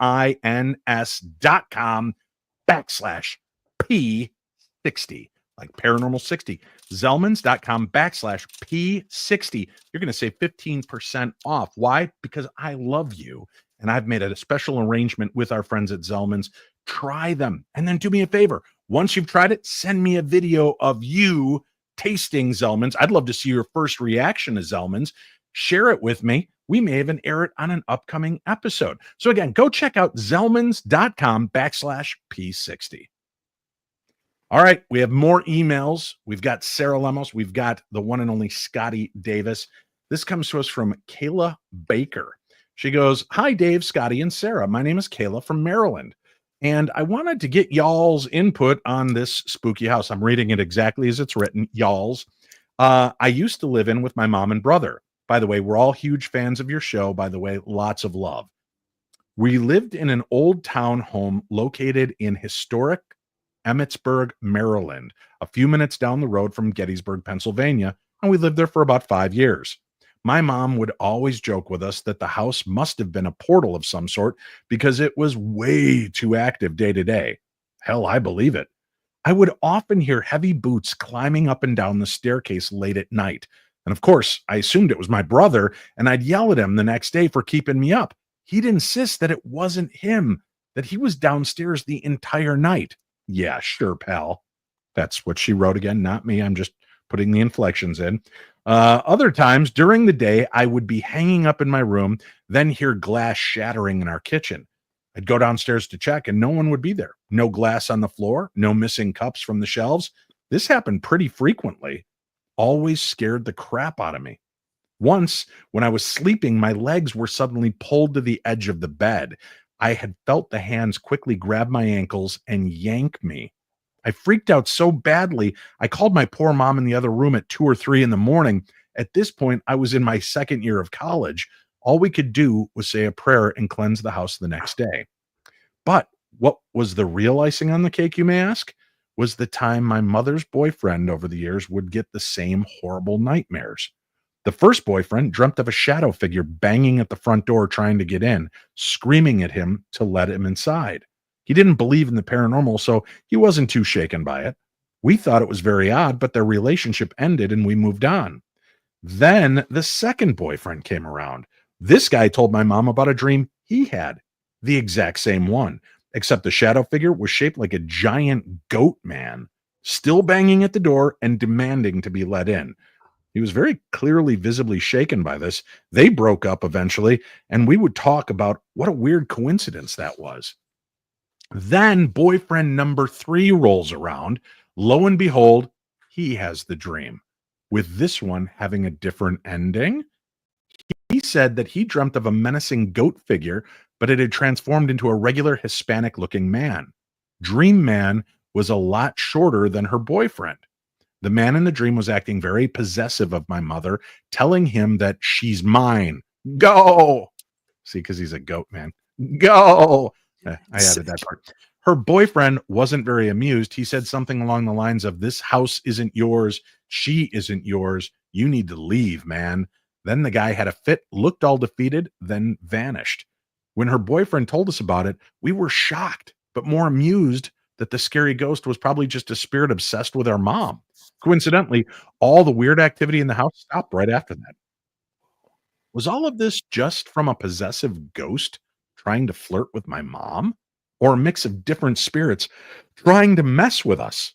/P60, like Paranormal 60. Zellmans.com /P60. You're going to save 15% off. Why? Because I love you. And I've made a special arrangement with our friends at Zellman's. Try them. And then do me a favor. Once you've tried it, send me a video of you tasting Zellman's. I'd love to see your first reaction to Zellman's. Share it with me. We may even air it on an upcoming episode. So again, go check out Zellmans.com /P60. All right, we have more emails. We've got Sarah Lemos. We've got the one and only Scotty Davis. This comes to us from Kayla Baker. She goes, "Hi, Dave, Scotty, and Sarah. My name is Kayla from Maryland, and I wanted to get y'all's input on this spooky house." I'm reading it exactly as it's written, y'all's. I used to live in with my mom and brother. By the way, we're all huge fans of your show. By the way, lots of love. We lived in an old town home located in historic Emmitsburg, Maryland, a few minutes down the road from Gettysburg, Pennsylvania, and we lived there for about 5 years. My mom would always joke with us that the house must have been a portal of some sort because it was way too active day to day. Hell, I believe it. I would often hear heavy boots climbing up and down the staircase late at night. And of course, I assumed it was my brother, and I'd yell at him the next day for keeping me up. He'd insist that it wasn't him, that he was downstairs the entire night. Yeah, sure, pal. That's what she wrote again, not me. I'm just putting the inflections in. Other times during the day, I would be hanging up in my room, then hear glass shattering in our kitchen. I'd go downstairs to check and no one would be there. No glass on the floor, no missing cups from the shelves. This happened pretty frequently. Always scared the crap out of me. Once, when I was sleeping, my legs were suddenly pulled to the edge of the bed. I had felt the hands quickly grab my ankles and yank me. I freaked out so badly, I called my poor mom in the other room at 2 or 3 in the morning. At this point, I was in my second year of college. All we could do was say a prayer and cleanse the house the next day. But what was the real icing on the cake, you may ask? was the time my mother's boyfriend over the years would get the same horrible nightmares. The first boyfriend dreamt of a shadow figure banging at the front door trying to get in, screaming at him to let him inside. He didn't believe in the paranormal, so he wasn't too shaken by it. We thought it was very odd, but their relationship ended and we moved on. Then the second boyfriend came around. This guy told my mom about a dream he had, the exact same one, except the shadow figure was shaped like a giant goat man, still banging at the door and demanding to be let in. He was very clearly visibly shaken by this. They broke up eventually, and we would talk about what a weird coincidence that was. Then boyfriend number 3 rolls around. Lo and behold, he has the dream, with this one having a different ending. He said that he dreamt of a menacing goat figure, but it had transformed into a regular Hispanic-looking man. Dream man was a lot shorter than her boyfriend. The man in the dream was acting very possessive of my mother, telling him that she's mine. Go! See, because he's a goat man. Go! I added that part. Her boyfriend wasn't very amused. He said something along the lines of, "This house isn't yours. She isn't yours. You need to leave, man." Then the guy had a fit, looked all defeated, then vanished. When her boyfriend told us about it, we were shocked, but more amused that the scary ghost was probably just a spirit obsessed with our mom. Coincidentally, all the weird activity in the house stopped right after that. Was all of this just from a possessive ghost trying to flirt with my mom? Or a mix of different spirits trying to mess with us?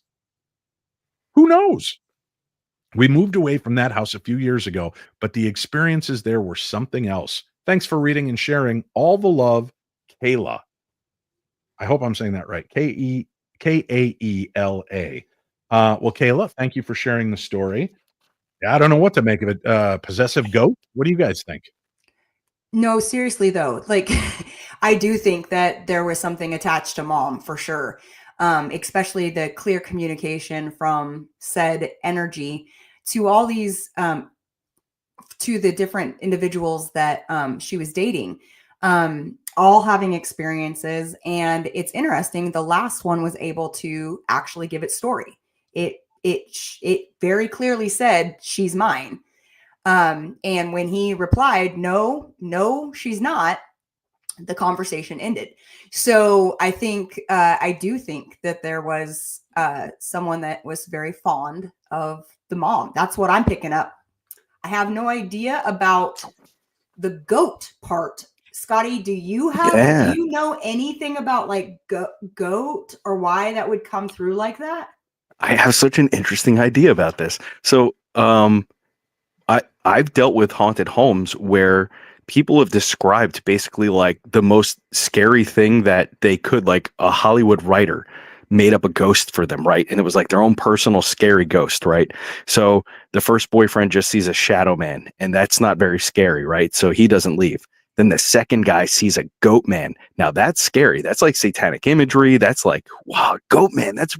Who knows? We moved away from that house a few years ago, but the experiences there were something else. Thanks for reading and sharing. All the love, Kayla. I hope I'm saying that right. Kaela. Well, Kayla, thank you for sharing the story. I don't know what to make of it. Possessive goat? What do you guys think? No, seriously though, like I do think that there was something attached to mom for sure. Especially the clear communication from said energy to all these to the different individuals that she was dating, all having experiences. And it's interesting, the last one was able to actually give its story. It very clearly said, "She's mine." And when he replied, no, she's not, the conversation ended. So I think, I do think that there was someone that was very fond of the mom. That's what I'm picking up. I have no idea about the goat part. Scotty, do you know anything about like goat or why that would come through like that? I have such an interesting idea about this. So, I've dealt with haunted homes where people have described basically like the most scary thing that they could, like a Hollywood writer made up a ghost for them, right? And it was like their own personal scary ghost, right? So the first boyfriend just sees a shadow man, and that's not very scary, right? So he doesn't leave. Then the second guy sees a goat man. Now that's scary. That's like satanic imagery. That's like, wow, goat man. This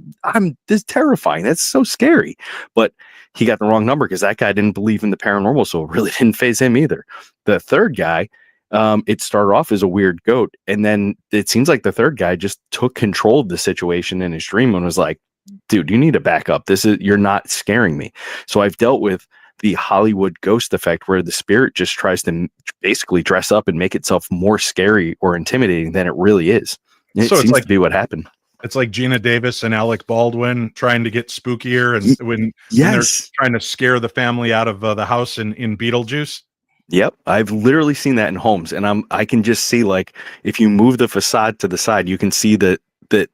is terrifying. That's so scary. But he got the wrong number because that guy didn't believe in the paranormal, so it really didn't faze him either. The third guy, it started off as a weird goat, and then it seems like the third guy just took control of the situation in his dream and was like, "Dude, you need to back up. You're not scaring me." So I've dealt with the Hollywood ghost effect, where the spirit just tries to basically dress up and make itself more scary or intimidating than it really is. It seems to be what happened. It's like Gina Davis and Alec Baldwin trying to get spookier, and when they're trying to scare the family out of the house in Beetlejuice. Yep, I've literally seen that in homes, and I can just see, like, if you move the facade to the side, you can see the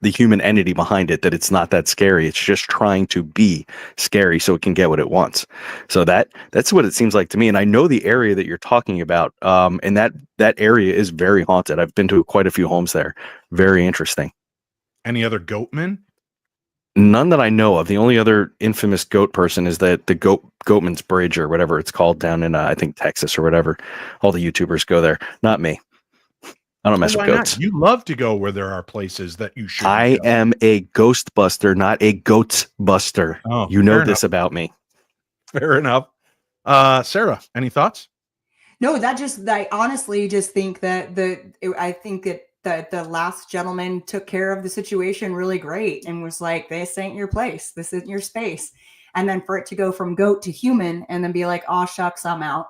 human entity behind it, that it's not that scary. It's just trying to be scary so it can get what it wants. So that's what it seems like to me. And I know the area that you're talking about, and that area is very haunted. I've been to quite a few homes there. Very interesting. Any other goatmen? None that I know of. The only other infamous goat person is the Goatman's Bridge or whatever it's called down in I think Texas or whatever. All the YouTubers go there. Not me. I don't mess with goats. Not? You love to go where there are places that you should. I am a ghost buster, not a goat buster. Oh, you know this about me. Fair enough. Sarah, any thoughts? No, I honestly just think that I think that the last gentleman took care of the situation really great and was like, this ain't your place. This isn't your space. And then for it to go from goat to human and then be like, oh, shucks, I'm out.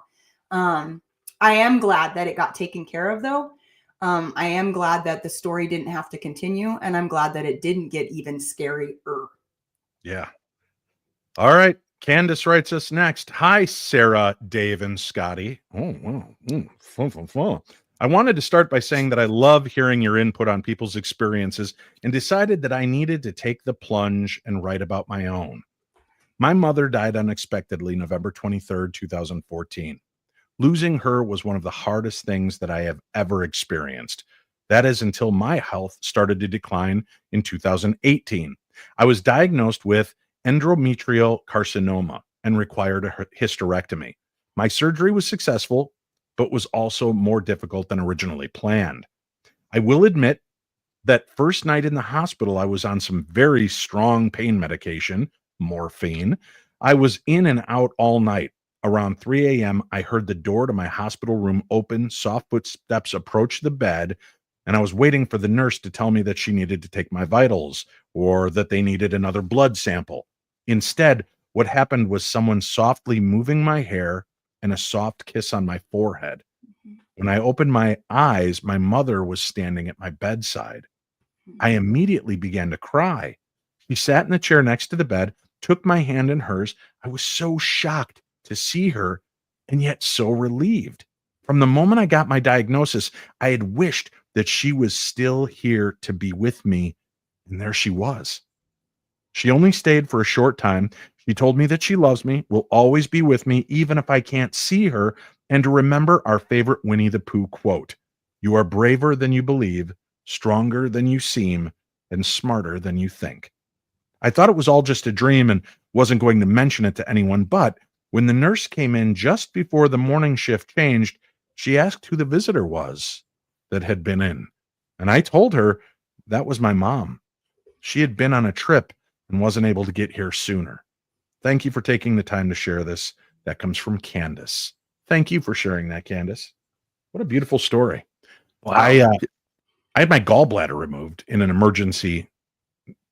I am glad that it got taken care of, though. I am glad that the story didn't have to continue, and I'm glad that it didn't get even scarier. Yeah. All right. Candace writes us next. Hi, Sarah, Dave, and Scotty. Oh, wow. Fun. I wanted to start by saying that I love hearing your input on people's experiences and decided that I needed to take the plunge and write about my own. My mother died unexpectedly November 23rd, 2014. Losing her was one of the hardest things that I have ever experienced. That is until my health started to decline in 2018. I was diagnosed with endometrial carcinoma and required a hysterectomy. My surgery was successful, but was also more difficult than originally planned. I will admit that first night in the hospital, I was on some very strong pain medication, morphine. I was in and out all night. Around 3 a.m., I heard the door to my hospital room open, soft footsteps approach the bed, and I was waiting for the nurse to tell me that she needed to take my vitals or that they needed another blood sample. Instead, what happened was someone softly moving my hair and a soft kiss on my forehead. When I opened my eyes, my mother was standing at my bedside. I immediately began to cry. She sat in the chair next to the bed, took my hand in hers. I was so shocked to see her and yet so relieved. From the moment I got my diagnosis, I had wished that she was still here to be with me, and there she was. She only stayed for a short time. She told me that she loves me, will always be with me, even if I can't see her, and to remember our favorite Winnie the Pooh quote, "You are braver than you believe, stronger than you seem, and smarter than you think." I thought it was all just a dream and wasn't going to mention it to anyone, but when the nurse came in just before the morning shift changed, she asked who the visitor was that had been in. And I told her that was my mom. She had been on a trip and wasn't able to get here sooner. Thank you for taking the time to share this. That comes from Candace. Thank you for sharing that, Candace. What a beautiful story. Wow. I had my gallbladder removed in an emergency.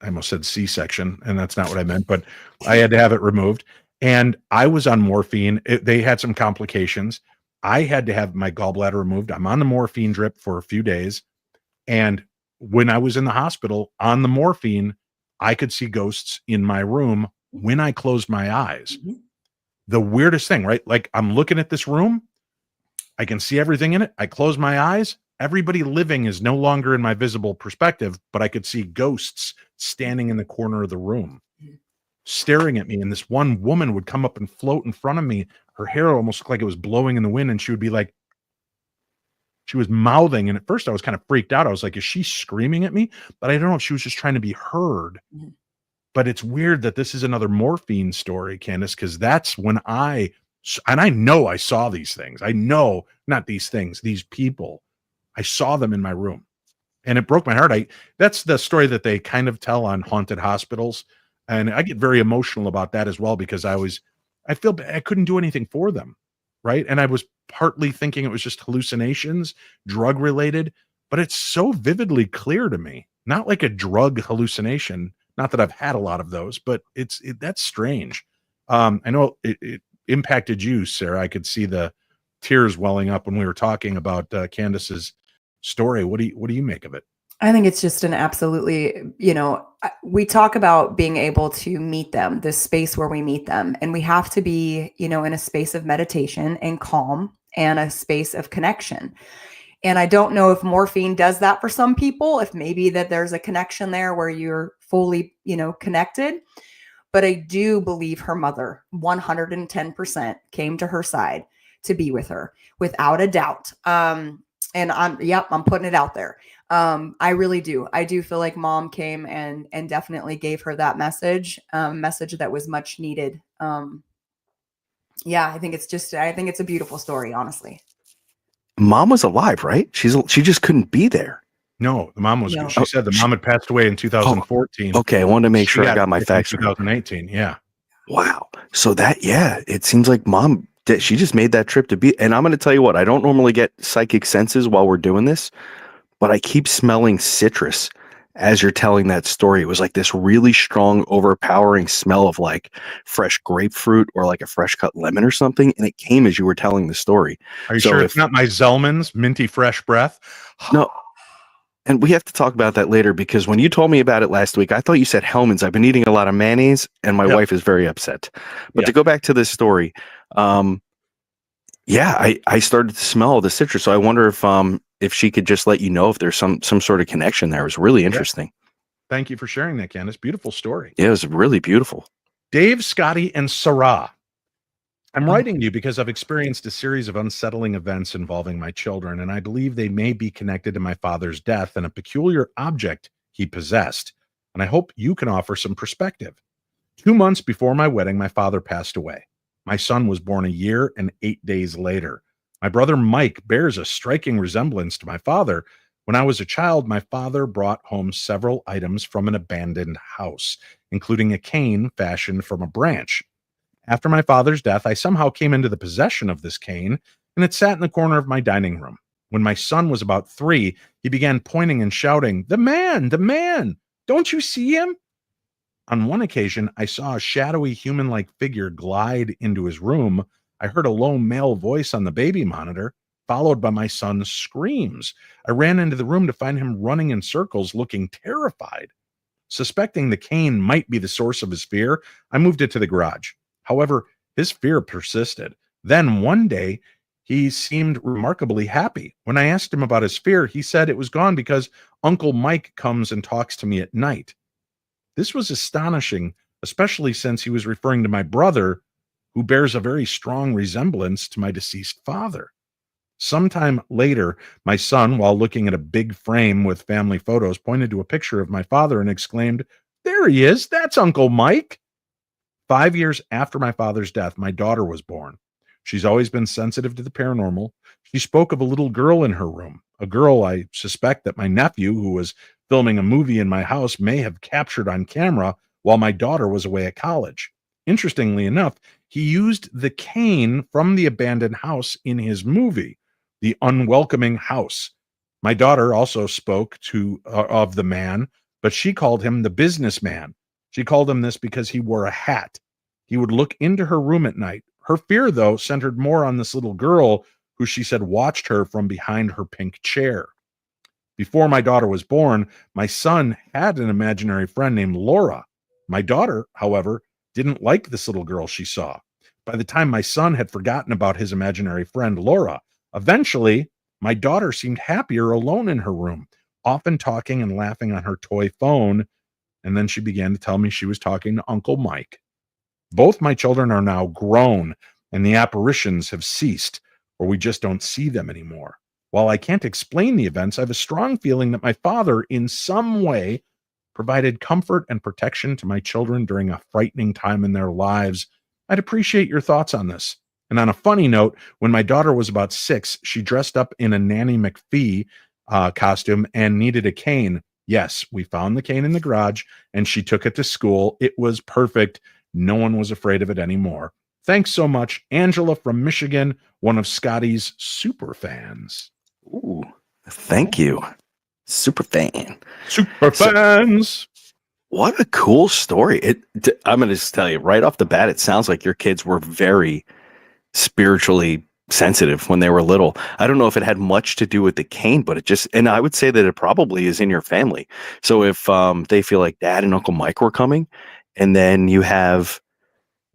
I almost said C-section, and that's not what I meant, but I had to have it removed. And I was on morphine. They had some complications. I had to have my gallbladder removed. I'm on the morphine drip for a few days. And when I was in the hospital on the morphine, I could see ghosts in my room when I closed my eyes. Mm-hmm. The weirdest thing, right? Like I'm looking at this room. I can see everything in it. I close my eyes. Everybody living is no longer in my visible perspective, but I could see ghosts standing in the corner of the room, staring at me. And this one woman would come up and float in front of me. Her hair almost looked like it was blowing in the wind. And she would be like, she was mouthing. And at first I was kind of freaked out. I was like, is she screaming at me? But I don't know if she was just trying to be heard. Mm-hmm. But it's weird that this is another morphine story, Candace, because that's when I know I saw these things. I know, not these things, these people. I saw them in my room. And it broke my heart. That's the story that they kind of tell on haunted hospitals. And I get very emotional about that as well, because I feel bad. I couldn't do anything for them. Right. And I was partly thinking it was just hallucinations, drug related, but it's so vividly clear to me, not like a drug hallucination. Not that I've had a lot of those, but that's strange. I know it impacted you, Sarah. I could see the tears welling up when we were talking about Candace's story. What do you make of it? I think it's just an absolutely, we talk about being able to meet them, this space where we meet them, and we have to be, in a space of meditation and calm and a space of connection. And I don't know if morphine does that for some people, if maybe that there's a connection there where you're fully, connected. But I do believe her mother 110% came to her side to be with her without a doubt. And I'm putting it out there. I really do. I do feel like mom came and definitely gave her that message that was much needed. I think it's a beautiful story, honestly. Mom was alive, right? She just couldn't be there. No, the mom was. No. She said the mom had passed away in 2014. Okay, I wanted to make sure I got my facts right. 2018. Yeah. Wow. So it seems like mom she just made that trip to be. And I'm going to tell you what, I don't normally get psychic senses while we're doing this, but I keep smelling citrus as you're telling that story. It was like this really strong, overpowering smell of like fresh grapefruit or like a fresh cut lemon or something. And it came as you were telling the story. Are you So sure if it's not my Zellman's minty fresh breath? no, and we have to talk about that later, because when you told me about it last week, I thought you said Hellman's. I've been eating a lot of mayonnaise and my Yep. wife is very upset. But Yep. to go back to this story, yeah, I started to smell the citrus. So I wonder if she could just let you know if there's some sort of connection there. It was really interesting. Thank you for sharing that, Candace. Beautiful story. Yeah, it was really beautiful. Dave, Scotty, and Sarah. I'm writing to you because I've experienced a series of unsettling events involving my children, and I believe they may be connected to my father's death and a peculiar object he possessed. And I hope you can offer some perspective. 2 months before my wedding, my father passed away. My son was born a year and 8 days later. My brother Mike bears a striking resemblance to my father. When I was a child, my father brought home several items from an abandoned house, including a cane fashioned from a branch. After my father's death, I somehow came into the possession of this cane, and it sat in the corner of my dining room. When my son was about 3, he began pointing and shouting, the man, don't you see him?" On one occasion, I saw a shadowy human-like figure glide into his room. I heard a low male voice on the baby monitor, followed by my son's screams. I ran into the room to find him running in circles, looking terrified. Suspecting the cane might be the source of his fear, I moved it to the garage. However, his fear persisted. Then one day, he seemed remarkably happy. When I asked him about his fear, he said it was gone because Uncle Mike comes and talks to me at night. This was astonishing, especially since he was referring to my brother, who bears a very strong resemblance to my deceased father. Sometime later, my son, while looking at a big frame with family photos, pointed to a picture of my father and exclaimed, "There he is, that's Uncle Mike." 5 years after my father's death, my daughter was born. She's always been sensitive to the paranormal. She spoke of a little girl in her room, a girl I suspect that my nephew, who was filming a movie in my house, may have captured on camera while my daughter was away at college. Interestingly enough, he used the cane from the abandoned house in his movie, The Unwelcoming House. My daughter also spoke of the man, but she called him the businessman. She called him this because he wore a hat. He would look into her room at night. Her fear, though, centered more on this little girl who she said watched her from behind her pink chair. Before my daughter was born, my son had an imaginary friend named Laura. My daughter, however, didn't like this little girl she saw. By the time my son had forgotten about his imaginary friend, Laura, eventually, my daughter seemed happier alone in her room, often talking and laughing on her toy phone. And then she began to tell me she was talking to Uncle Mike. Both my children are now grown, and the apparitions have ceased, or we just don't see them anymore. While I can't explain the events, I have a strong feeling that my father, in some way, provided comfort and protection to my children during a frightening time in their lives. I'd appreciate your thoughts on this. And on a funny note, when my daughter was about 6, she dressed up in a Nanny McPhee costume and needed a cane. Yes, we found the cane in the garage, and she took it to school. It was perfect. No one was afraid of it anymore. Thanks so much, Angela from Michigan, one of Scotty's super fans. Ooh, thank you. Super fan. Super fans. What a cool story. I'm going to just tell you right off the bat, it sounds like your kids were very spiritually sensitive when they were little. I don't know if it had much to do with the cane, but and I would say that it probably is in your family. So if they feel like Dad and Uncle Mike were coming, and then you have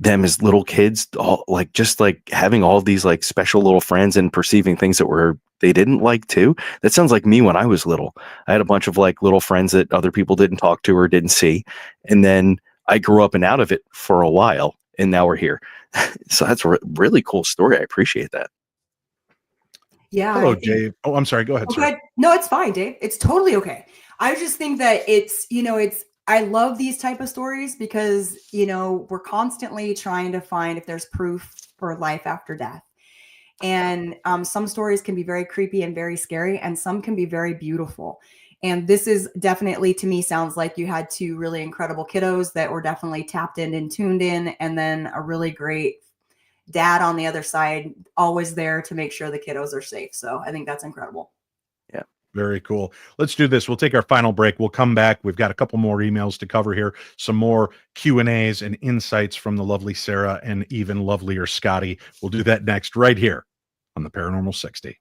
them as little kids, all just having all these like special little friends and perceiving things that they didn't like too. That sounds like me when I was little. I had a bunch of like little friends that other people didn't talk to or didn't see. And then I grew up and out of it for a while, and now we're here. So that's a really cool story. I appreciate that. Yeah. Hello, Dave. Oh, I'm sorry. Go ahead, sir. No, it's fine, Dave. It's totally okay. I just think that I love these type of stories because, we're constantly trying to find if there's proof for life after death. And some stories can be very creepy and very scary, and some can be very beautiful. And this is definitely, to me, sounds like you had 2 really incredible kiddos that were definitely tapped in and tuned in, and then a really great dad on the other side, always there to make sure the kiddos are safe. So I think that's incredible. Yeah. Very cool. Let's do this. We'll take our final break. We'll come back. We've got a couple more emails to cover here, some more Q&As and insights from the lovely Sarah and even lovelier Scotty. We'll do that next right here on the Paranormal 60.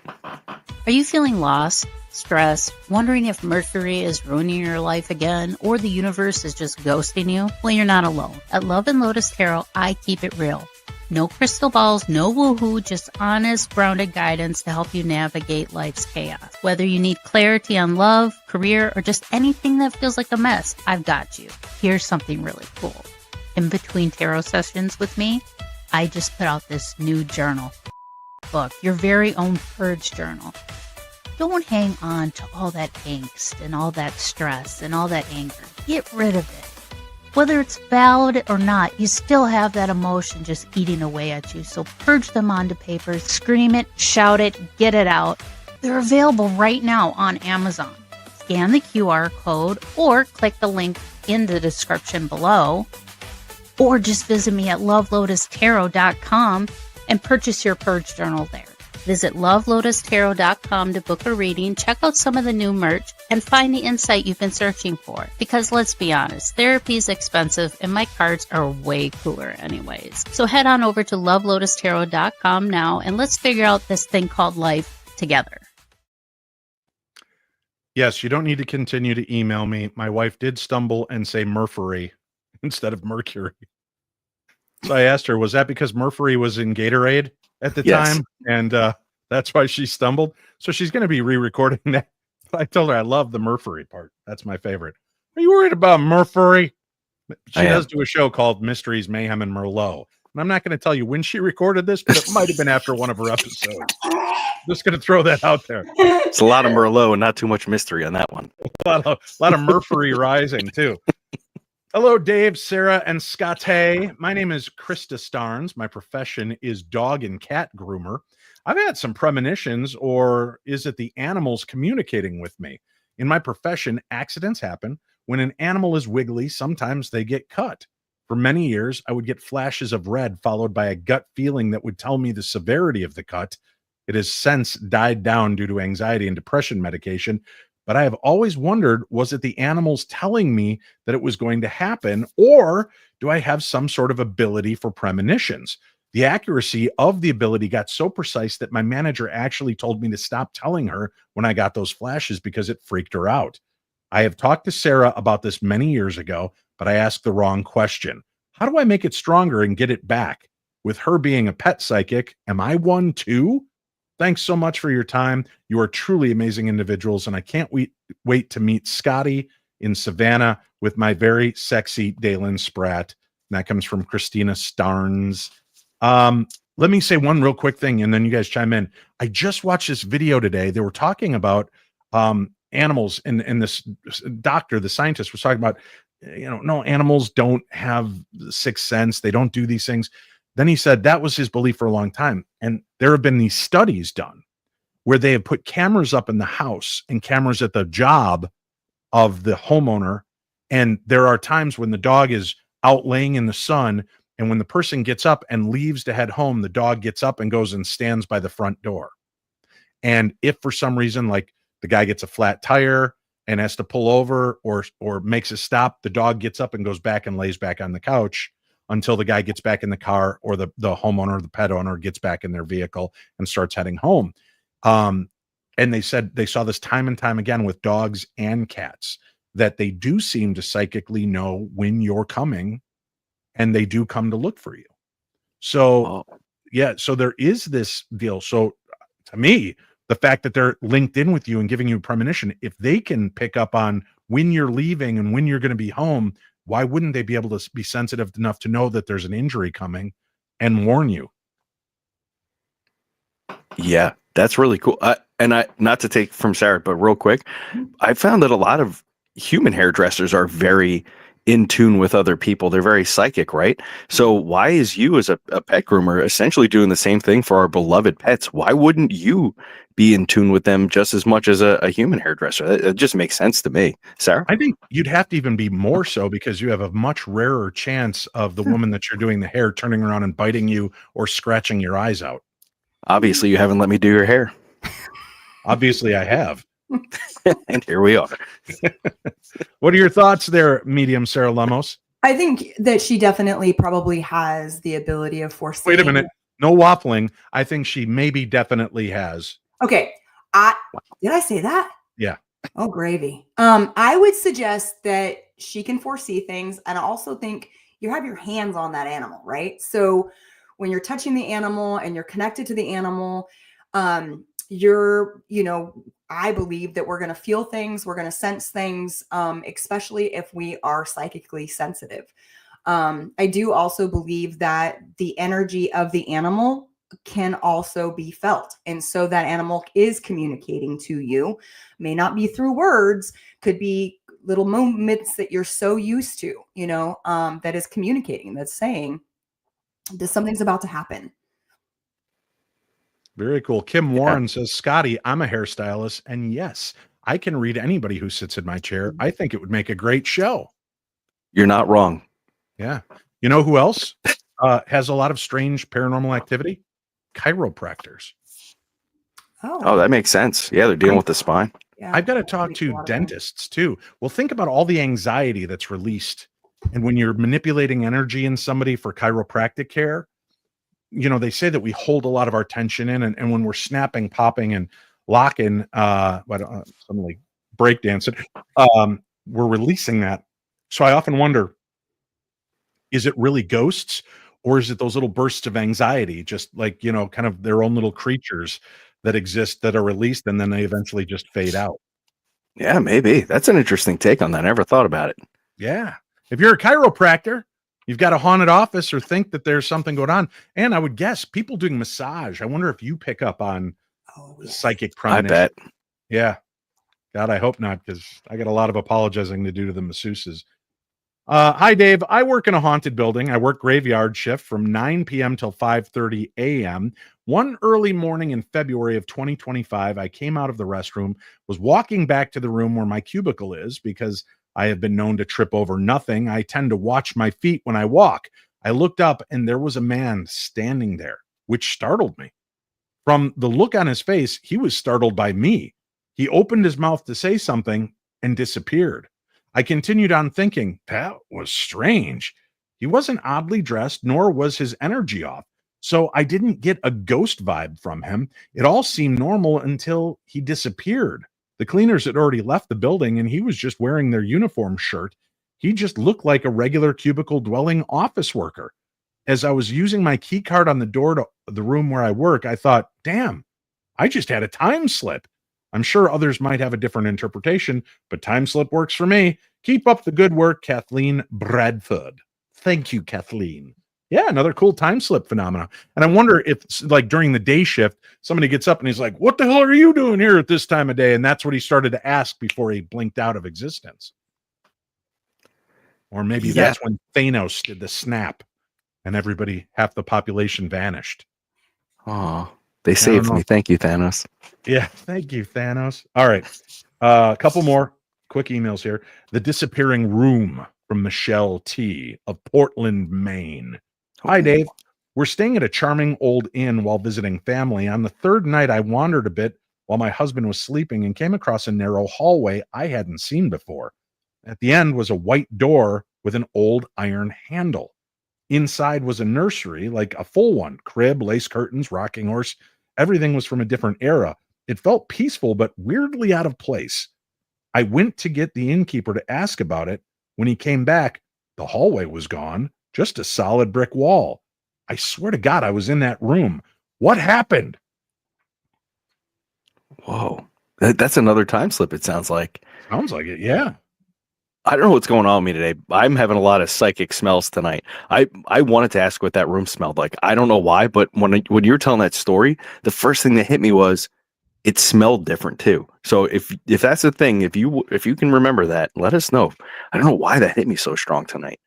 Are you feeling lost, stressed, wondering if Mercury is ruining your life again, or the universe is just ghosting you? Well, you're not alone. At Love and Lotus Tarot, I keep it real. No crystal balls, no woohoo, just honest, grounded guidance to help you navigate life's chaos. Whether you need clarity on love, career, or just anything that feels like a mess, I've got you. Here's something really cool. In between tarot sessions with me, I just put out this new journal book, your very own purge journal. Don't hang on to all that angst and all that stress and all that anger. Get rid of it. Whether it's valid or not, you still have that emotion just eating away at you. So purge them onto paper, scream it, shout it, get it out. They're available right now on Amazon. Scan the QR code or click the link in the description below. Or just visit me at lovelotustarot.com and purchase your purge journal there. Visit lovelotustarot.com to book a reading, check out some of the new merch, and find the insight you've been searching for. Because let's be honest, therapy is expensive and my cards are way cooler anyways. So head on over to lovelotustarot.com now and let's figure out this thing called life together. Yes, you don't need to continue to email me. My wife did stumble and say Murphy instead of Mercury. So I asked her, was that because Murphy was in Gatorade at the time? And that's why she stumbled. So she's going to be re-recording that. I told her I love the Murphy part. That's my favorite. Are you worried about Murphy? She does do a show called Mysteries, Mayhem, and Merlot. And I'm not going to tell you when she recorded this, but it might have been after one of her episodes. Just going to throw that out there. It's a lot of Merlot and not too much mystery on that one. A lot of Murphy rising, too. Hello, Dave, Sarah, and Scotty. My name is Krista Starnes. My profession is dog and cat groomer. I've had some premonitions, or is it the animals communicating with me? In my profession, accidents happen. When an animal is wiggly, sometimes they get cut. For many years, I would get flashes of red followed by a gut feeling that would tell me the severity of the cut. It has since died down due to anxiety and depression medication. But I have always wondered, was it the animals telling me that it was going to happen, or do I have some sort of ability for premonitions? The accuracy of the ability got so precise that my manager actually told me to stop telling her when I got those flashes because it freaked her out. I have talked to Sarah about this many years ago, but I asked the wrong question. How do I make it stronger and get it back? With her being a pet psychic, am I one too? Thanks so much for your time. You are truly amazing individuals, and I can't wait to meet Scotty in Savannah with my very sexy Dalen Spratt. And that comes from Christina Starnes. Let me say one real quick thing, and then you guys chime in. I just watched this video today. They were talking about animals, and this doctor, the scientist, was talking about, no, animals don't have the sixth sense. They don't do these things. Then he said that was his belief for a long time. And there have been these studies done where they have put cameras up in the house and cameras at the job of the homeowner. And there are times when the dog is out laying in the sun, and when the person gets up and leaves to head home, the dog gets up and goes and stands by the front door. And if for some reason, like the guy gets a flat tire and has to pull over or makes a stop, the dog gets up and goes back and lays back on the couch until the guy gets back in the car, or the homeowner, the pet owner, gets back in their vehicle and starts heading home. And they said they saw this time and time again with dogs and cats, that they do seem to psychically know when you're coming, and they do come to look for you. So, yeah, so there is this deal. So to me, the fact that they're linked in with you and giving you a premonition, if they can pick up on when you're leaving and when you're going to be home, why wouldn't they be able to be sensitive enough to know that there's an injury coming and warn you? Yeah, that's really cool. And not to take from Sarah, but real quick, I found that a lot of human hairdressers are very in tune with other people. They're very psychic, right? So why is you as a pet groomer essentially doing the same thing for our beloved pets? Why wouldn't you be in tune with them just as much as a human hairdresser? It just makes sense to me. Sarah? I think you'd have to even be more so, because you have a much rarer chance of the woman that you're doing the hair turning around and biting you or scratching your eyes out. Obviously, you haven't let me do your hair. Obviously, I have. And here we are. What are your thoughts there, medium Sarah Lemos? I think that she definitely probably has the ability of foreseeing. Wait a minute. No waffling. I think she maybe definitely has. Okay. Did I say that? Yeah. Oh, gravy. I would suggest that she can foresee things. And I also think you have your hands on that animal, right? So when you're touching the animal and you're connected to the animal, I believe that we're going to feel things, we're going to sense things, especially if we are psychically sensitive. I do also believe that the energy of the animal can also be felt. And so that animal is communicating to you, may not be through words, could be little moments that you're so used to, that is communicating, that's saying that something's about to happen. Very cool. Kim Warren says, Scotty, I'm a hairstylist. And yes, I can read anybody who sits in my chair. I think it would make a great show. You're not wrong. Yeah. You know who else has a lot of strange paranormal activity? Chiropractors. Oh, that makes sense. Yeah, they're dealing with the spine. Yeah, I've got to talk to dentists too. Well, think about all the anxiety that's released. And when you're manipulating energy in somebody for chiropractic care, they say that we hold a lot of our tension in, and when we're snapping, popping, and locking, suddenly breakdancing, we're releasing that. So I often wonder, is it really ghosts, or is it those little bursts of anxiety, just like, kind of their own little creatures that exist that are released and then they eventually just fade out? Yeah, maybe. That's an interesting take on that. I never thought about it. Yeah. If you're a chiropractor, you've got a haunted office or think that there's something going on. And I would guess people doing massage. I wonder if you pick up on psychic premonition. I bet. Yeah. God, I hope not, because I got a lot of apologizing to do to the masseuses. Hi, Dave. I work in a haunted building. I work graveyard shift from 9 p.m. till 5:30 a.m. One early morning in February of 2025, I came out of the restroom, was walking back to the room where my cubicle is because I have been known to trip over nothing. I tend to watch my feet when I walk. I looked up and there was a man standing there, which startled me. From the look on his face, he was startled by me. He opened his mouth to say something and disappeared. I continued on thinking, that was strange. He wasn't oddly dressed, nor was his energy off. So I didn't get a ghost vibe from him. It all seemed normal until he disappeared. The cleaners had already left the building and he was just wearing their uniform shirt. He just looked like a regular cubicle dwelling office worker. As I was using my key card on the door to the room where I work, I thought, damn, I just had a time slip. I'm sure others might have a different interpretation, but time slip works for me. Keep up the good work, Kathleen Bradford. Thank you, Kathleen. Yeah, another cool time slip phenomena. And I wonder if, like, during the day shift, somebody gets up and he's like, what the hell are you doing here at this time of day? And that's what he started to ask before he blinked out of existence. Or maybe that's when Thanos did the snap and everybody, half the population vanished. Oh, they saved me. Thank you, Thanos. Yeah, thank you, Thanos. All right. A couple more quick emails here. The Disappearing Room from Michelle T. of Portland, Maine. Hi, Dave. We're staying at a charming old inn while visiting family. On the third night, I wandered a bit while my husband was sleeping and came across a narrow hallway I hadn't seen before. At the end was a white door with an old iron handle. Inside was a nursery, like a full one, crib, lace curtains, rocking horse. Everything was from a different era. It felt peaceful, but weirdly out of place. I went to get the innkeeper to ask about it. When he came back, the hallway was gone, just a solid brick wall. I swear to God, I was in that room. What happened? Whoa. That's another time slip, it sounds like. Sounds like it, yeah. I don't know what's going on with me today. I'm having a lot of psychic smells tonight. I wanted to ask what that room smelled like. I don't know why, but when you're telling that story, the first thing that hit me was it smelled different too. So if that's the thing, if you can remember that, let us know. I don't know why that hit me so strong tonight.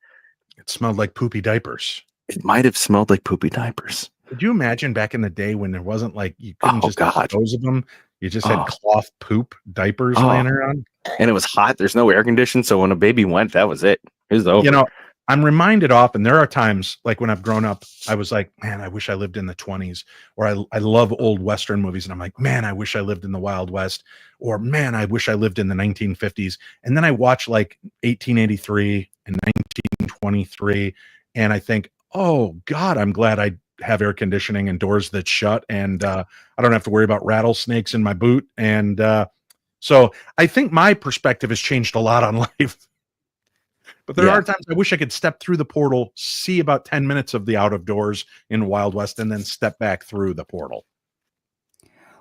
It smelled like poopy diapers. It might have smelled like poopy diapers. Could you imagine back in the day when there wasn't, like, you couldn't dispose of them? You just had cloth poop diapers laying around. And it was hot. There's no air conditioning. So when a baby went, that was it. It was over. You know, I'm reminded often, there are times like when I've grown up, I was like, man, I wish I lived in the 20s, or I love old Western movies. And I'm like, man, I wish I lived in the Wild West, or man, I wish I lived in the 1950s. And then I watch like 1883 and 1923, and I think, oh God, I'm glad I have air conditioning and doors that shut, and I don't have to worry about rattlesnakes in my boot. And so I think my perspective has changed a lot on life. But there Yeah. are times I wish I could step through the portal, see about 10 minutes of the out of doors in Wild West, and then step back through the portal.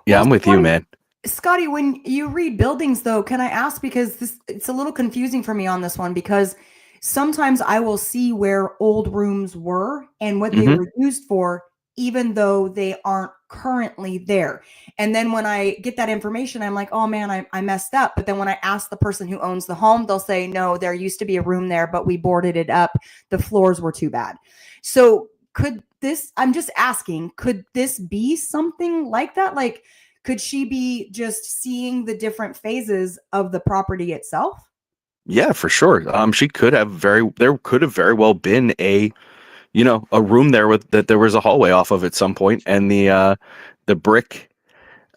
Yeah, Well, I'm with you, Scotty- man. Scotty, when you read buildings, though, can I ask, because it's a little confusing for me on this one, because sometimes I will see where old rooms were and what they Mhm. were used for, even though they aren't currently there. And then when I get that information, I'm like, oh man, I messed up. But then when I ask the person who owns the home, they'll say, no, there used to be a room there, but we boarded it up. The floors were too bad. So could this, I'm just asking, could this be something like that? Like, could she be just seeing the different phases of the property itself? Yeah, for sure. She could have there could have very well been a room there with that there was a hallway off of at some point, and the brick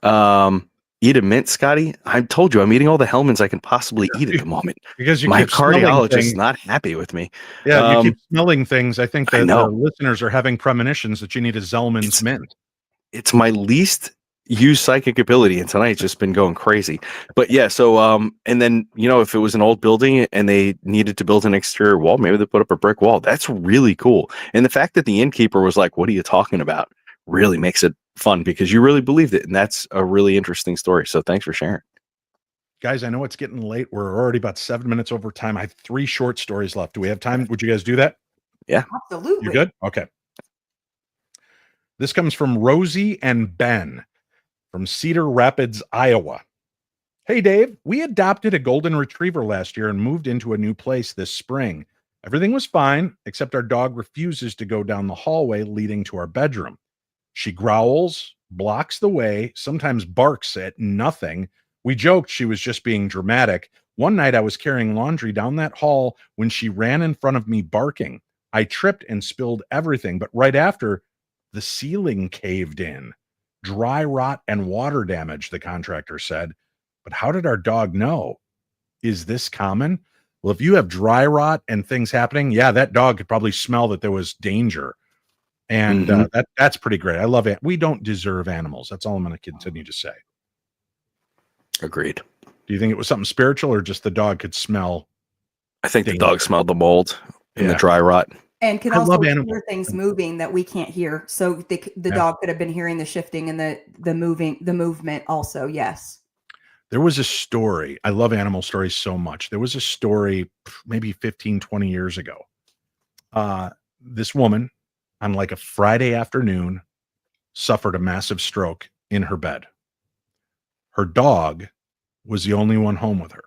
eat a mint, Scotty. I told you I'm eating all the Hellmans I can possibly eat at the moment. Because you My keep smelling cardiologist is things. not happy with me. Yeah, you keep smelling things. I think I that the know. listeners are having premonitions that you need a Zellman's mint. It's my least used psychic ability, and tonight's just been going crazy. But yeah, so and then if it was an old building and they needed to build an exterior wall, maybe they put up a brick wall. That's really cool. And the fact that the innkeeper was like, what are you talking about, really makes it fun, because you really believed it, and that's a really interesting story. So thanks for sharing. Guys, I know it's getting late. We're already about 7 minutes over time. I have 3 short stories left. Do we have time? Would you guys do that? Yeah. Absolutely. You good? Okay. This comes from Rosie and Ben from Cedar Rapids, Iowa. Hey, Dave, we adopted a golden retriever last year and moved into a new place this spring. Everything was fine, except our dog refuses to go down the hallway leading to our bedroom. She growls, blocks the way, sometimes barks at nothing. We joked she was just being dramatic. One night I was carrying laundry down that hall when she ran in front of me barking. I tripped and spilled everything, but right after, the ceiling caved in. Dry rot and water damage, the contractor said. But how did our dog know? Is this common? Well, if you have dry rot and things happening, yeah, that dog could probably smell that there was danger. And that's pretty great. I love it. We don't deserve animals. That's all I'm going to continue to say. Agreed. Do you think it was something spiritual, or just the dog could smell? I think danger? the dog smelled the mold and the Yeah. dry rot. And can I also love hear animals. things moving that we can't hear. So the dog could have been hearing the shifting and the movement also. Yes. There was a story. I love animal stories so much. There was a story maybe 15, 20 years ago. This woman on like a Friday afternoon suffered a massive stroke in her bed. Her dog was the only one home with her.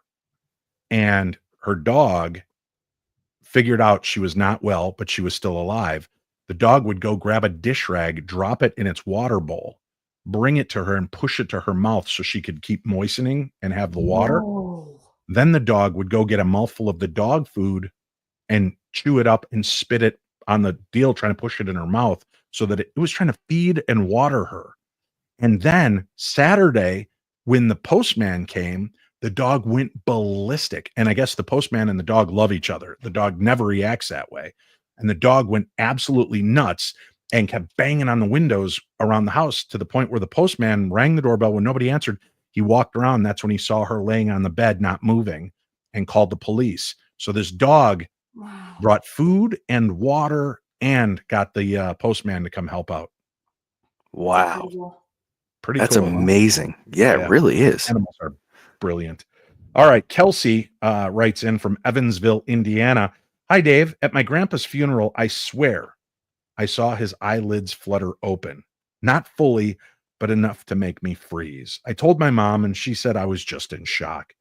And her dog figured out she was not well, but she was still alive. The dog would go grab a dish rag, drop it in its water bowl, bring it to her and push it to her mouth so she could keep moistening and have the water. Whoa. Then the dog would go get a mouthful of the dog food and chew it up and spit it on the deal, trying to push it in her mouth so that it was trying to feed and water her. And then Saturday, when the postman came, the dog went ballistic. And I guess the postman and the dog love each other. The dog never reacts that way. And the dog went absolutely nuts and kept banging on the windows around the house to the point where the postman rang the doorbell. When nobody answered, he walked around. That's when he saw her laying on the bed, not moving, and called the police. So this dog brought food and water and got the postman to come help out. Wow. Pretty That's cool. amazing. Yeah, it really is. Animals are brilliant. All right. Kelsey writes in from Evansville, Indiana. Hi, Dave. At my grandpa's funeral, I swear I saw his eyelids flutter open. Not fully, but enough to make me freeze. I told my mom, and she said I was just in shock.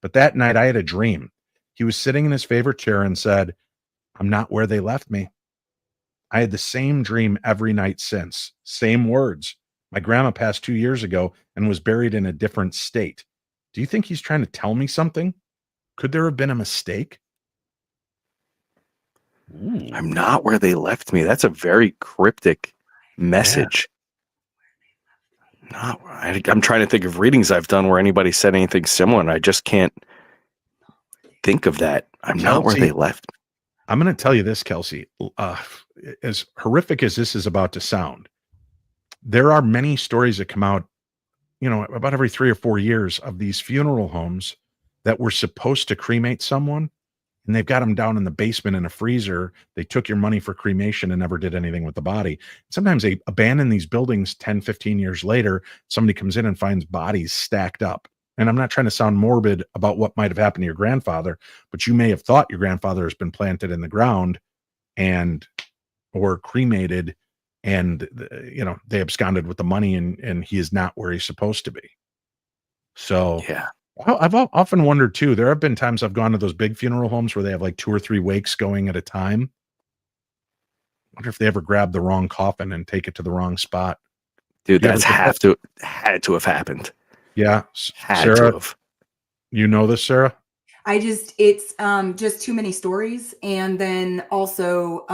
But that night, I had a dream. He was sitting in his favorite chair and said, I'm not where they left me. I had the same dream every night since. Same words. My grandma passed 2 years ago and was buried in a different state. Do you think he's trying to tell me something? Could there have been a mistake? Ooh. I'm not where they left me. That's a very cryptic message. I'm trying to think of readings I've done where anybody said anything similar, and I just can't think of that. I'm not where they left me. I'm going to tell you this, Kelsey. As horrific as this is about to sound, there are many stories that come out, about every 3 or 4 years of these funeral homes that were supposed to cremate someone, and they've got them down in the basement in a freezer. They took your money for cremation and never did anything with the body. Sometimes they abandon these buildings 10, 15 years later. Somebody comes in and finds bodies stacked up. And I'm not trying to sound morbid about what might have happened to your grandfather, but you may have thought your grandfather has been planted in the ground or cremated, and they absconded with the money, and he is not where he's supposed to be. So yeah. I've often wondered too. There have been times I've gone to those big funeral homes where they have like 2 or 3 wakes going at a time. I wonder if they ever grab the wrong coffin and take it to the wrong spot. Dude, that's had to have happened. Yeah. Sarah, you know this, Sarah? It's just too many stories. And then also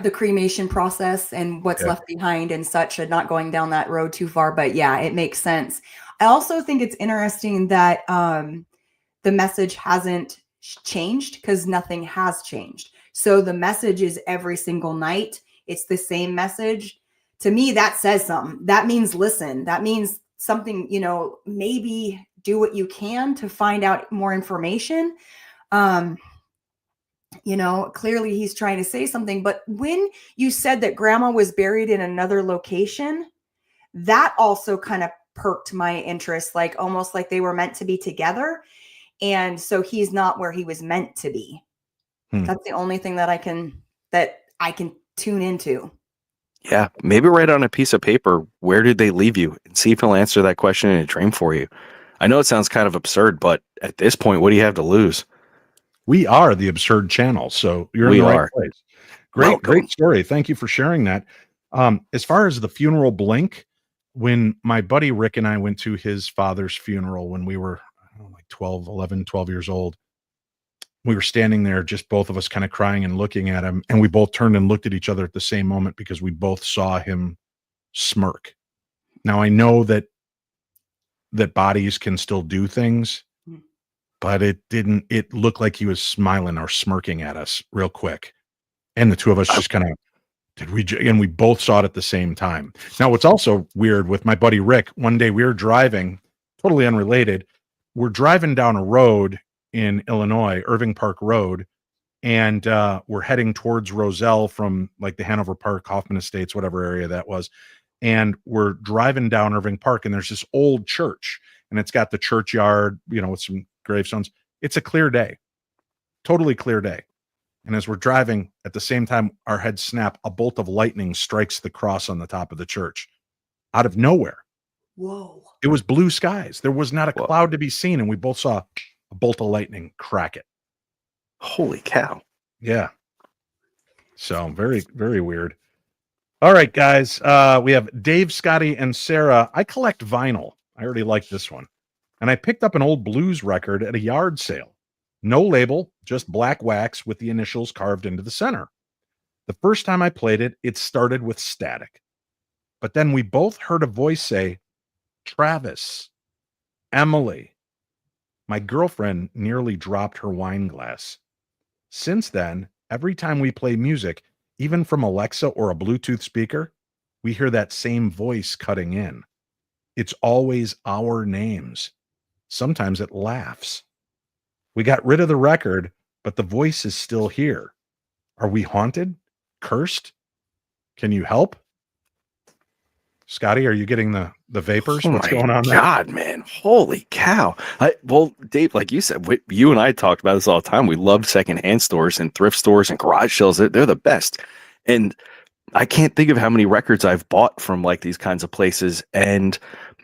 the cremation process and what's left behind and such, and not going down that road too far. But yeah, it makes sense. I also think it's interesting that the message hasn't changed, because nothing has changed. So the message is every single night. It's the same message. To me, that says something. That means listen. That means something, maybe do what you can to find out more information. Clearly he's trying to say something. But when you said that grandma was buried in another location, that also kind of perked my interest, like almost like they were meant to be together. And so he's not where he was meant to be. That's the only thing that I can tune into. Yeah, maybe write on a piece of paper, where did they leave you, and see if he'll answer that question in a dream for you. I know it sounds kind of absurd, but at this point, what do you have to lose? We are the Absurd Channel, so you're in the right place. Great story. Thank you for sharing that. As far as the funeral blink, when my buddy Rick and I went to his father's funeral when we were like 12 years old, we were standing there, just both of us kind of crying and looking at him. And we both turned and looked at each other at the same moment because we both saw him smirk. Now, I know that bodies can still do things, but it looked like he was smiling or smirking at us real quick. And the two of us just kind of, and we both saw it at the same time. Now, what's also weird with my buddy Rick, one day we were driving, totally unrelated. We're driving down a road in Illinois, Irving Park Road, and we're heading towards Roselle from like the Hanover Park, Hoffman Estates, whatever area that was. And we're driving down Irving Park, and there's this old church, and it's got the churchyard, with some gravestones. It's a clear day, totally clear day. And as we're driving, at the same time, our heads snap, a bolt of lightning strikes the cross on the top of the church out of nowhere. Whoa. It was blue skies. There was not a cloud to be seen, and we both saw a bolt of lightning crack it. Holy cow. Yeah. So very, very weird. All right, guys. We have Dave, Scotty, and Sarah. I collect vinyl. I already like this one. And I picked up an old blues record at a yard sale. No label, just black wax with the initials carved into the center. The first time I played it, it started with static. But then we both heard a voice say, Travis, Emily. My girlfriend nearly dropped her wine glass. Since then, every time we play music, even from Alexa or a Bluetooth speaker, we hear that same voice cutting in. It's always our names. Sometimes it laughs. We got rid of the record, but the voice is still here. Are we haunted? Cursed? Can you help? Scotty, are you getting the vapors? What's going on there? God, man. Holy cow. Well, Dave, like you said, you and I talked about this all the time. We love secondhand stores and thrift stores and garage sales. They're the best. And I can't think of how many records I've bought from like these kinds of places. And,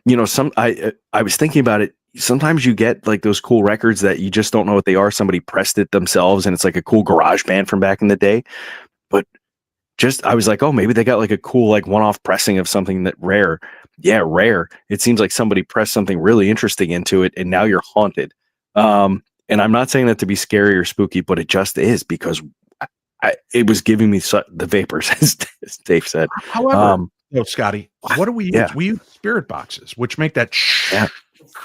I was thinking about it. Sometimes you get like those cool records that you just don't know what they are. Somebody pressed it themselves and it's like a cool garage band from back in the day. But I was like, oh, maybe they got like a cool, like one-off pressing of something that rare. Yeah, rare. It seems like somebody pressed something really interesting into it and now you're haunted. And I'm not saying that to be scary or spooky, but it just is, because it was giving me the vapors, as Dave said. However, Scotty, what do we use? Yeah. We use spirit boxes, which make that Yeah.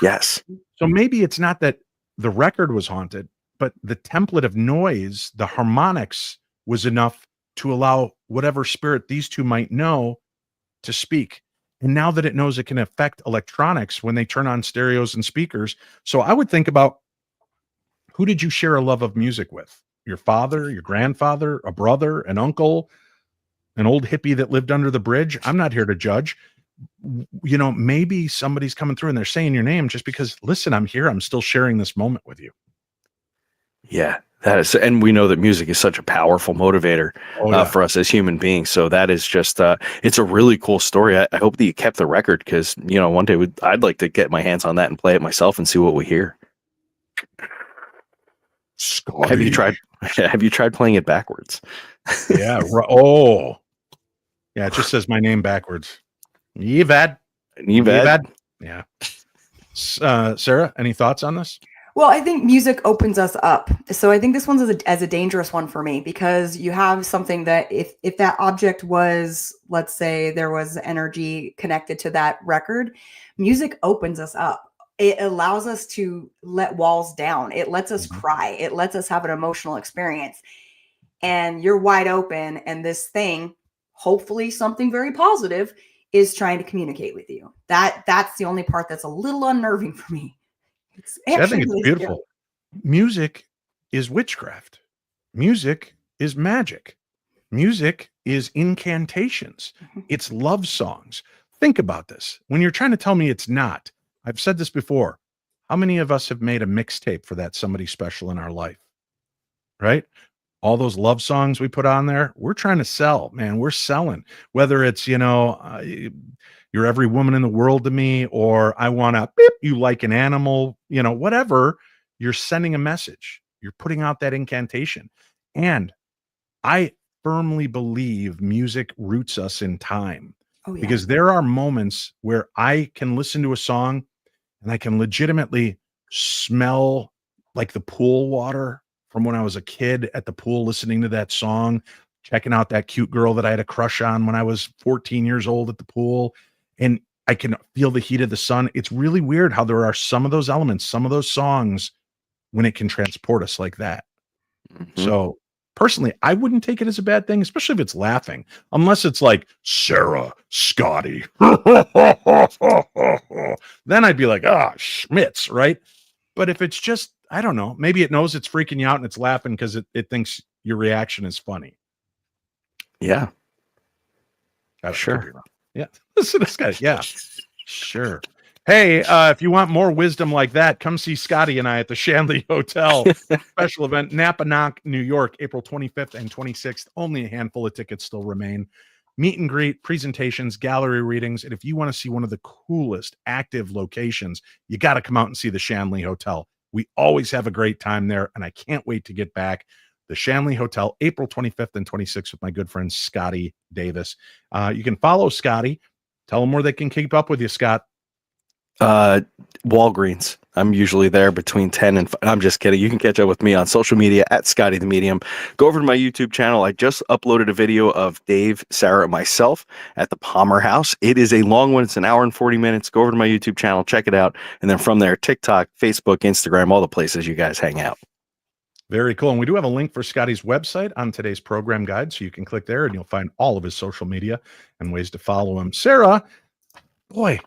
Yes. So maybe it's not that the record was haunted, but the template of noise, the harmonics, was enough to allow whatever spirit these two might know to speak. And now that it knows it can affect electronics when they turn on stereos and speakers. So I would think about, who did you share a love of music with? Your father, your grandfather, a brother, an uncle, an old hippie that lived under the bridge? I'm not here to judge. You know, maybe somebody's coming through and they're saying your name just because, listen, I'm here. I'm still sharing this moment with you. Yeah, that is, and we know that music is such a powerful motivator for us as human beings. So that is just, it's a really cool story. I hope that you kept the record, because, you know, one day I'd like to get my hands on that and play it myself and see what we hear. Scotty. Have you tried playing it backwards? Yeah. Oh, yeah. It just says my name backwards. Evad. Yeah. Sarah, any thoughts on this? Well, I think music opens us up. So I think this one's as a dangerous one for me, because you have something that if that object was, let's say there was energy connected to that record, music opens us up. It allows us to let walls down. It lets us cry. It lets us have an emotional experience. And you're wide open, and this thing, hopefully something very positive, is trying to communicate with you. That's the only part that's a little unnerving for me. I think it's beautiful. Music is witchcraft. Music is magic. Music is incantations. It's love songs. Think about this. When you're trying to tell me it's not, I've said this before. How many of us have made a mixtape for that somebody special in our life? Right? All those love songs we put on there, we're trying to sell, man. We're selling. Whether it's, you know, you're every woman in the world to me, or I want to beep, you like an animal, you know, whatever, you're sending a message. You're putting out that incantation. And I firmly believe music roots us in time. Oh, yeah. Because there are moments where I can listen to a song and I can legitimately smell like the pool water from when I was a kid at the pool, listening to that song, checking out that cute girl that I had a crush on when I was 14 years old at the pool. And I can feel the heat of the sun. It's really weird how there are some of those elements, some of those songs, when it can transport us like that. So personally, I wouldn't take it as a bad thing, especially if it's laughing, unless it's like Sarah, Scotty. Then I'd be like, Schmitz, right? But if it's just, I don't know, maybe it knows it's freaking you out and it's laughing because it thinks your reaction is funny. Yeah. Sure. Yeah. Listen to this guy. Yeah. Sure. Hey, if you want more wisdom like that, come see Scotty and I at the Shanley Hotel special event, Napanock, New York, April 25th and 26th. Only a handful of tickets still remain. Meet and greet, presentations, gallery readings. And if you want to see one of the coolest active locations, you got to come out and see the Shanley Hotel. We always have a great time there, and I can't wait to get back. The Shanley Hotel, April 25th and 26th with my good friend Scotty Davis. You can follow Scotty. Tell him where they can keep up with you, Scott. Walgreens. I'm usually there between 10 and 5. I'm just kidding. You can catch up with me on social media at Scotty the Medium. Go over to my YouTube channel. I just uploaded a video of Dave, Sarah, and myself at the Palmer House. It is a long one. It's an hour and 40 minutes. Go over to my YouTube channel, check it out. And then from there, TikTok, Facebook, Instagram, all the places you guys hang out. Very cool. And we do have a link for Scotty's website on today's program guide. So you can click there and you'll find all of his social media and ways to follow him. Sarah, boy,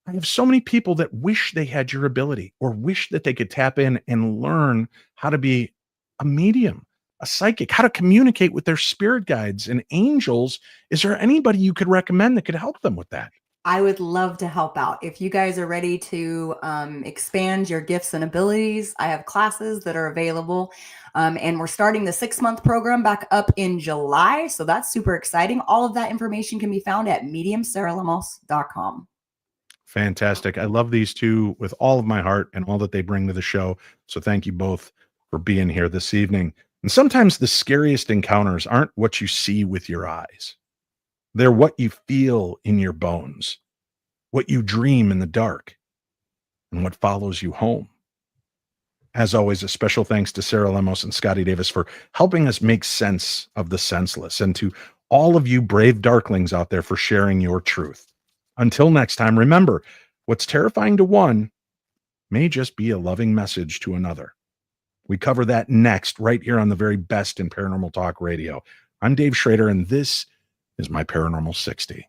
I have so many people that wish they had your ability or wish that they could tap in and learn how to be a medium, a psychic, how to communicate with their spirit guides and angels. Is there anybody you could recommend that could help them with that? I would love to help out. If you guys are ready to expand your gifts and abilities, I have classes that are available. And we're starting the 6-month program back up in July. So that's super exciting. All of that information can be found at mediumsarahlemos.com. Fantastic. I love these two with all of my heart and all that they bring to the show. So thank you both for being here this evening. And sometimes the scariest encounters aren't what you see with your eyes. They're what you feel in your bones, what you dream in the dark, and what follows you home. As always, a special thanks to Sarah Lemos and Scotty Davis for helping us make sense of the senseless, and to all of you brave darklings out there for sharing your truth. Until next time, remember, what's terrifying to one may just be a loving message to another. We cover that next, right here on the very best in paranormal talk radio. I'm Dave Schrader, and this is my Paranormal 60.